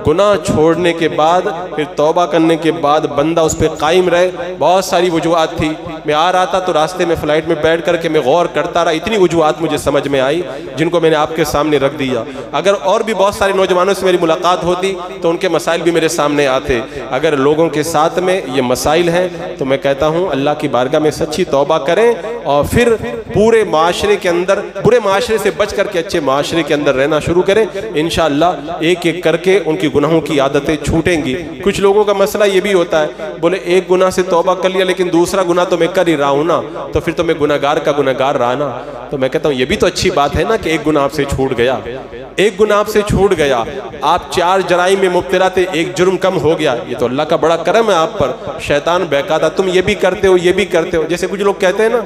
گناہ چھوڑنے کے بعد پھر توبہ کرنے کے بعد بندہ اس پہ قائم رہے. بہت ساری وجوہات تھی. میں آ رہا تھا تو راستے میں فلائٹ میں بیٹھ کر کے میں غور کرتا رہا، اتنی وجوہات مجھے سمجھ میں آئی جن کو میں نے آپ کے سامنے رکھ دیا. اگر اور بھی بہت سارے نوجوانوں سے میری ملاقات ہوتی تو ان کے مسائل بھی میرے سامنے آتے. اگر لوگوں کے ساتھ میں یہ مسائل ہیں تو میں کہتا ہوں اللہ کی بارگاہ میں سچی توبہ کریں، اور پھر پورے معاشرے کے اندر، برے معاشرے سے بچ کر کے اچھے معاشرے کے اندر رہنا شروع کریں. انشاءاللہ ایک ایک کر کے ان کی گناہوں کی عادتیں چھوٹیں گی. کچھ لوگوں کا مسئلہ یہ بھی ہوتا ہے، بولے ایک گناہ سے توبہ کر لیا لیکن دوسرا گناہ تو میں کر ہی رہا ہوں نا، تو پھر تو میں گناہگار کا گناہگار رہا نا. تو میں کہتا ہوں یہ بھی تو اچھی بات ہے نا کہ ایک گناہ آپ سے چھوٹ گیا، ایک گناہ آپ سے چھوٹ گیا. آپ 4 جرائم میں مبتلا تھے، ایک جرم کم ہو گیا. یہ تو اللہ کا بڑا کرم ہے آپ پر. شیطان بہکاتا تم یہ بھی کرتے ہو، یہ بھی کرتے ہو. جیسے کچھ لوگ کہتے ہیں نا،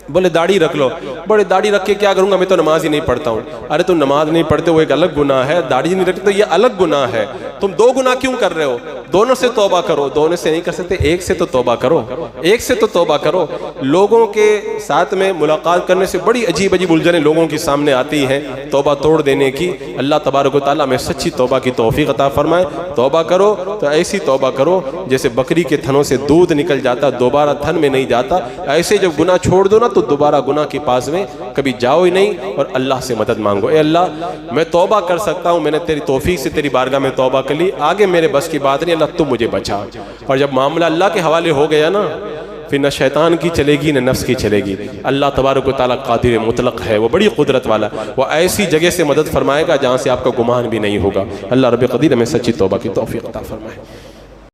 بولے داڑھی رکھ لو. بڑے داڑھی رکھ کے کیا کروں گا، میں تو نماز ہی نہیں پڑھتا ہوں. ارے تم نماز نہیں پڑھتے وہ ایک الگ گناہ ہے، داڑھی نہیں رکھتے تو یہ الگ گناہ ہے. تم 2 گناہ کیوں کر رہے ہو؟ دونوں سے توبہ کرو. دونوں سے نہیں کر سکتے، ایک سے تو توبہ کرو، ایک سے تو توبہ کرو. لوگوں کے ساتھ میں ملاقات کرنے سے بڑی عجیب عجیب الجھنیں لوگوں کی سامنے آتی ہیں توبہ توڑ دینے کی. اللہ تبارک و تعالیٰ میں سچی توبہ کی توفیق عطا فرمائے. توبہ کرو تو ایسی توبہ کرو جیسے بکری کے تھنوں سے دودھ نکل جاتا، دوبارہ تھن میں نہیں جاتا. ایسے جب گناہ چھوڑ دو نا تو دوبارہ گناہ کے پاس میں کبھی جاؤ ہی نہیں، اور اللہ سے مدد مانگو. اے اللہ میں توبہ کر سکتا ہوں، میں نے تیری توفیق سے تیری بارگاہ میں توبہ کر لی، آگے میرے بس کی بات نہیں، اللہ تو مجھے بچا. اور جب معاملہ اللہ کے حوالے ہو گیا نا، پھر نہ شیطان کی چلے گی نہ نفس کی چلے گی. اللہ تبارک و تعالیٰ قادر مطلق ہے، وہ بڑی قدرت والا، وہ ایسی جگہ سے مدد فرمائے گا جہاں سے آپ کا گمان بھی نہیں ہوگا. اللہ رب قدیر ہمیں سچی توبہ کی توفیق عطا فرمائے.